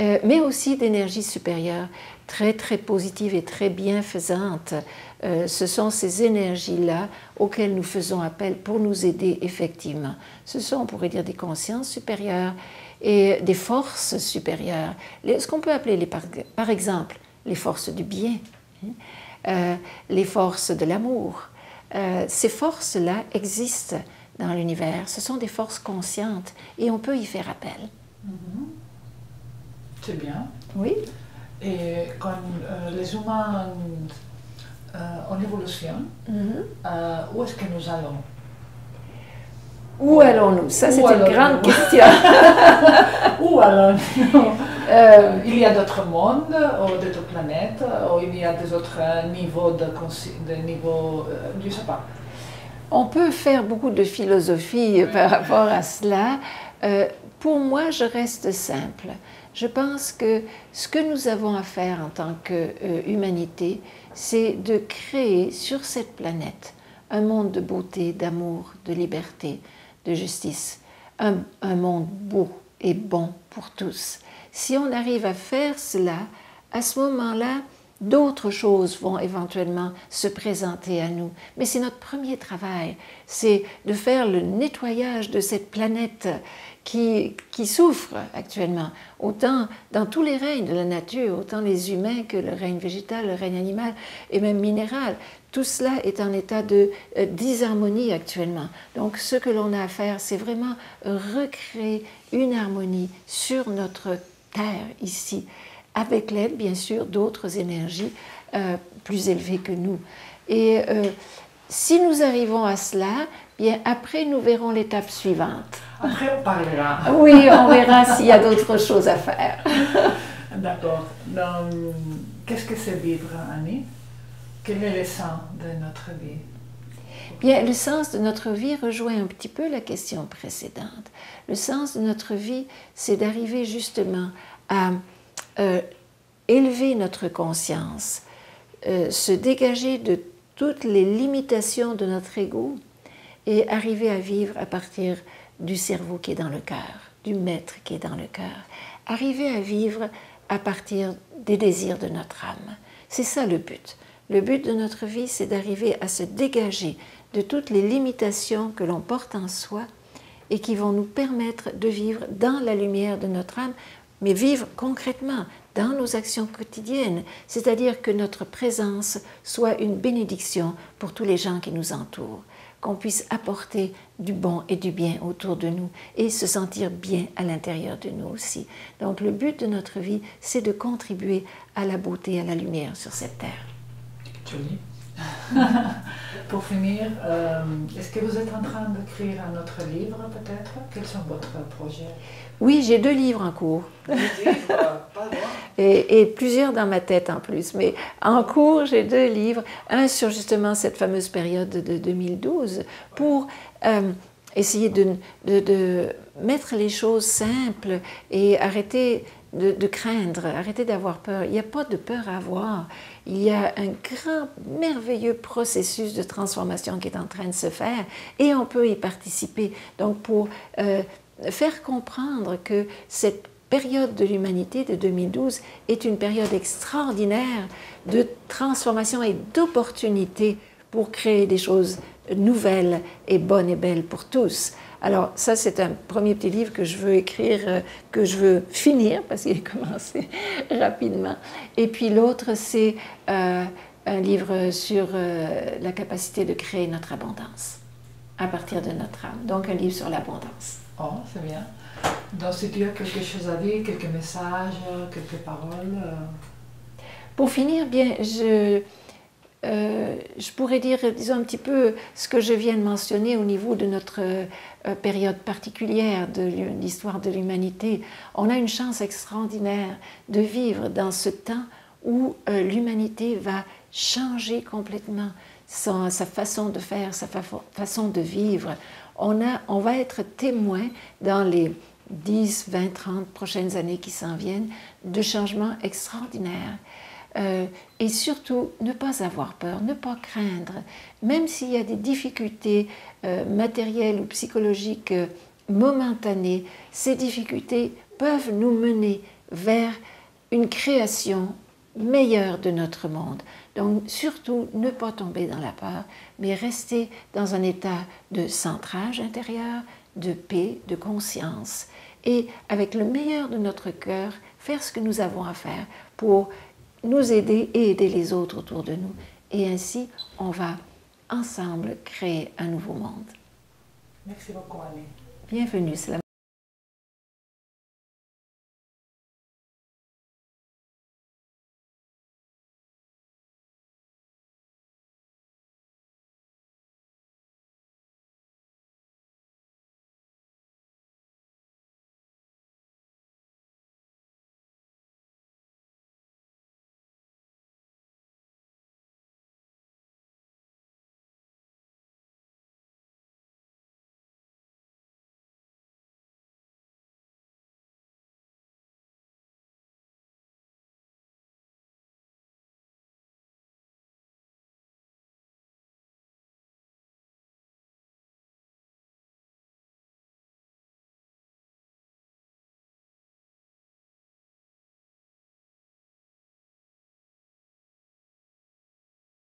Speaker 3: mais aussi d'énergie supérieure, très très positive et très bienfaisante. Ce sont ces énergies-là auxquelles nous faisons appel pour nous aider effectivement. Ce sont, on pourrait dire, des consciences supérieures et des forces supérieures. Ce qu'on peut appeler, par exemple, les forces du bien, les forces de l'amour. Ces forces-là existent dans l'univers. Ce sont des forces conscientes et on peut y faire appel.
Speaker 2: C'est bien.
Speaker 3: Oui.
Speaker 2: Et quand les humains en évolution, où est-ce que nous allons?
Speaker 3: Où allons-nous? Ça, c'est une grande question.
Speaker 2: Où allons-nous? Il y a d'autres mondes, ou d'autres planètes, ou il y a des autres niveaux je ne sais pas.
Speaker 3: On peut faire beaucoup de philosophie par rapport à cela. Pour moi, je reste simple. Je pense que ce que nous avons à faire en tant qu'humanité, c'est de créer sur cette planète un monde de beauté, d'amour, de liberté, de justice, un monde beau et bon pour tous. Si on arrive à faire cela, à ce moment-là, d'autres choses vont éventuellement se présenter à nous. Mais c'est notre premier travail, c'est de faire le nettoyage de cette planète qui souffre actuellement, autant dans tous les règnes de la nature, autant les humains que le règne végétal, le règne animal et même minéral. Tout cela est en état de disharmonie actuellement. Donc ce que l'on a à faire, c'est vraiment recréer une harmonie sur notre Terre ici, avec l'aide bien sûr d'autres énergies plus élevées que nous. Et si nous arrivons à cela, bien après nous verrons l'étape suivante.
Speaker 2: Après on parlera.
Speaker 3: Oui, on verra s'il y a d'autres choses à faire.
Speaker 2: D'accord. Donc, qu'est-ce que c'est vivre, Annie? Quel est le sens de notre vie?
Speaker 3: Bien, le sens de notre vie rejoint un petit peu la question précédente. Le sens de notre vie, c'est d'arriver justement à élever notre conscience, se dégager de toutes les limitations de notre ego et arriver à vivre à partir du cerveau qui est dans le cœur, du maître qui est dans le cœur. Arriver à vivre à partir des désirs de notre âme. C'est ça le but. Le but de notre vie, c'est d'arriver à se dégager de toutes les limitations que l'on porte en soi et qui vont nous permettre de vivre dans la lumière de notre âme, mais vivre concrètement dans nos actions quotidiennes, c'est-à-dire que notre présence soit une bénédiction pour tous les gens qui nous entourent, qu'on puisse apporter du bon et du bien autour de nous et se sentir bien à l'intérieur de nous aussi. Donc le but de notre vie, c'est de contribuer à la beauté, à la lumière sur cette terre.
Speaker 2: Joli. Pour finir, est-ce que vous êtes en train d'écrire un autre livre peut-être? Quels sont vos projets?
Speaker 3: Oui, j'ai 2 livres en cours.
Speaker 2: 2 livres, pas loin.
Speaker 3: Et plusieurs dans ma tête en plus. Mais en cours, j'ai 2 livres. Un sur justement cette fameuse période de 2012 pour essayer de mettre les choses simples et arrêter de craindre, arrêter d'avoir peur. Il n'y a pas de peur à avoir. Il y a un grand, merveilleux processus de transformation qui est en train de se faire et on peut y participer. Donc pour faire comprendre que cette période de l'humanité de 2012 est une période extraordinaire de transformation et d'opportunité pour créer des choses nouvelles et bonnes et belles pour tous. Alors ça, c'est un premier petit livre que je veux écrire, que je veux finir, parce qu'il est commencé rapidement. Et puis l'autre, c'est un livre sur la capacité de créer notre abondance à partir de notre âme. Donc un livre sur l'abondance.
Speaker 2: Oh, c'est bien. Donc si tu as quelque chose à dire, quelques messages, quelques paroles.
Speaker 3: Pour finir, bien, je pourrais dire, disons un petit peu ce que je viens de mentionner au niveau de notre période particulière de l'histoire de l'humanité. On a une chance extraordinaire de vivre dans ce temps où l'humanité va changer complètement sa façon de faire, sa façon de vivre. On va être témoin dans les 10, 20, 30 prochaines années qui s'en viennent de changements extraordinaires. Et surtout, ne pas avoir peur, ne pas craindre, même s'il y a des difficultés matérielles ou psychologiques momentanées, ces difficultés peuvent nous mener vers une création meilleure de notre monde. Donc surtout, ne pas tomber dans la peur, mais rester dans un état de centrage intérieur, de paix, de conscience, et avec le meilleur de notre cœur, faire ce que nous avons à faire pour nous aider et aider les autres autour de nous. Et ainsi, on va ensemble créer un nouveau monde.
Speaker 2: Merci beaucoup, Annie.
Speaker 3: Bienvenue, c'est la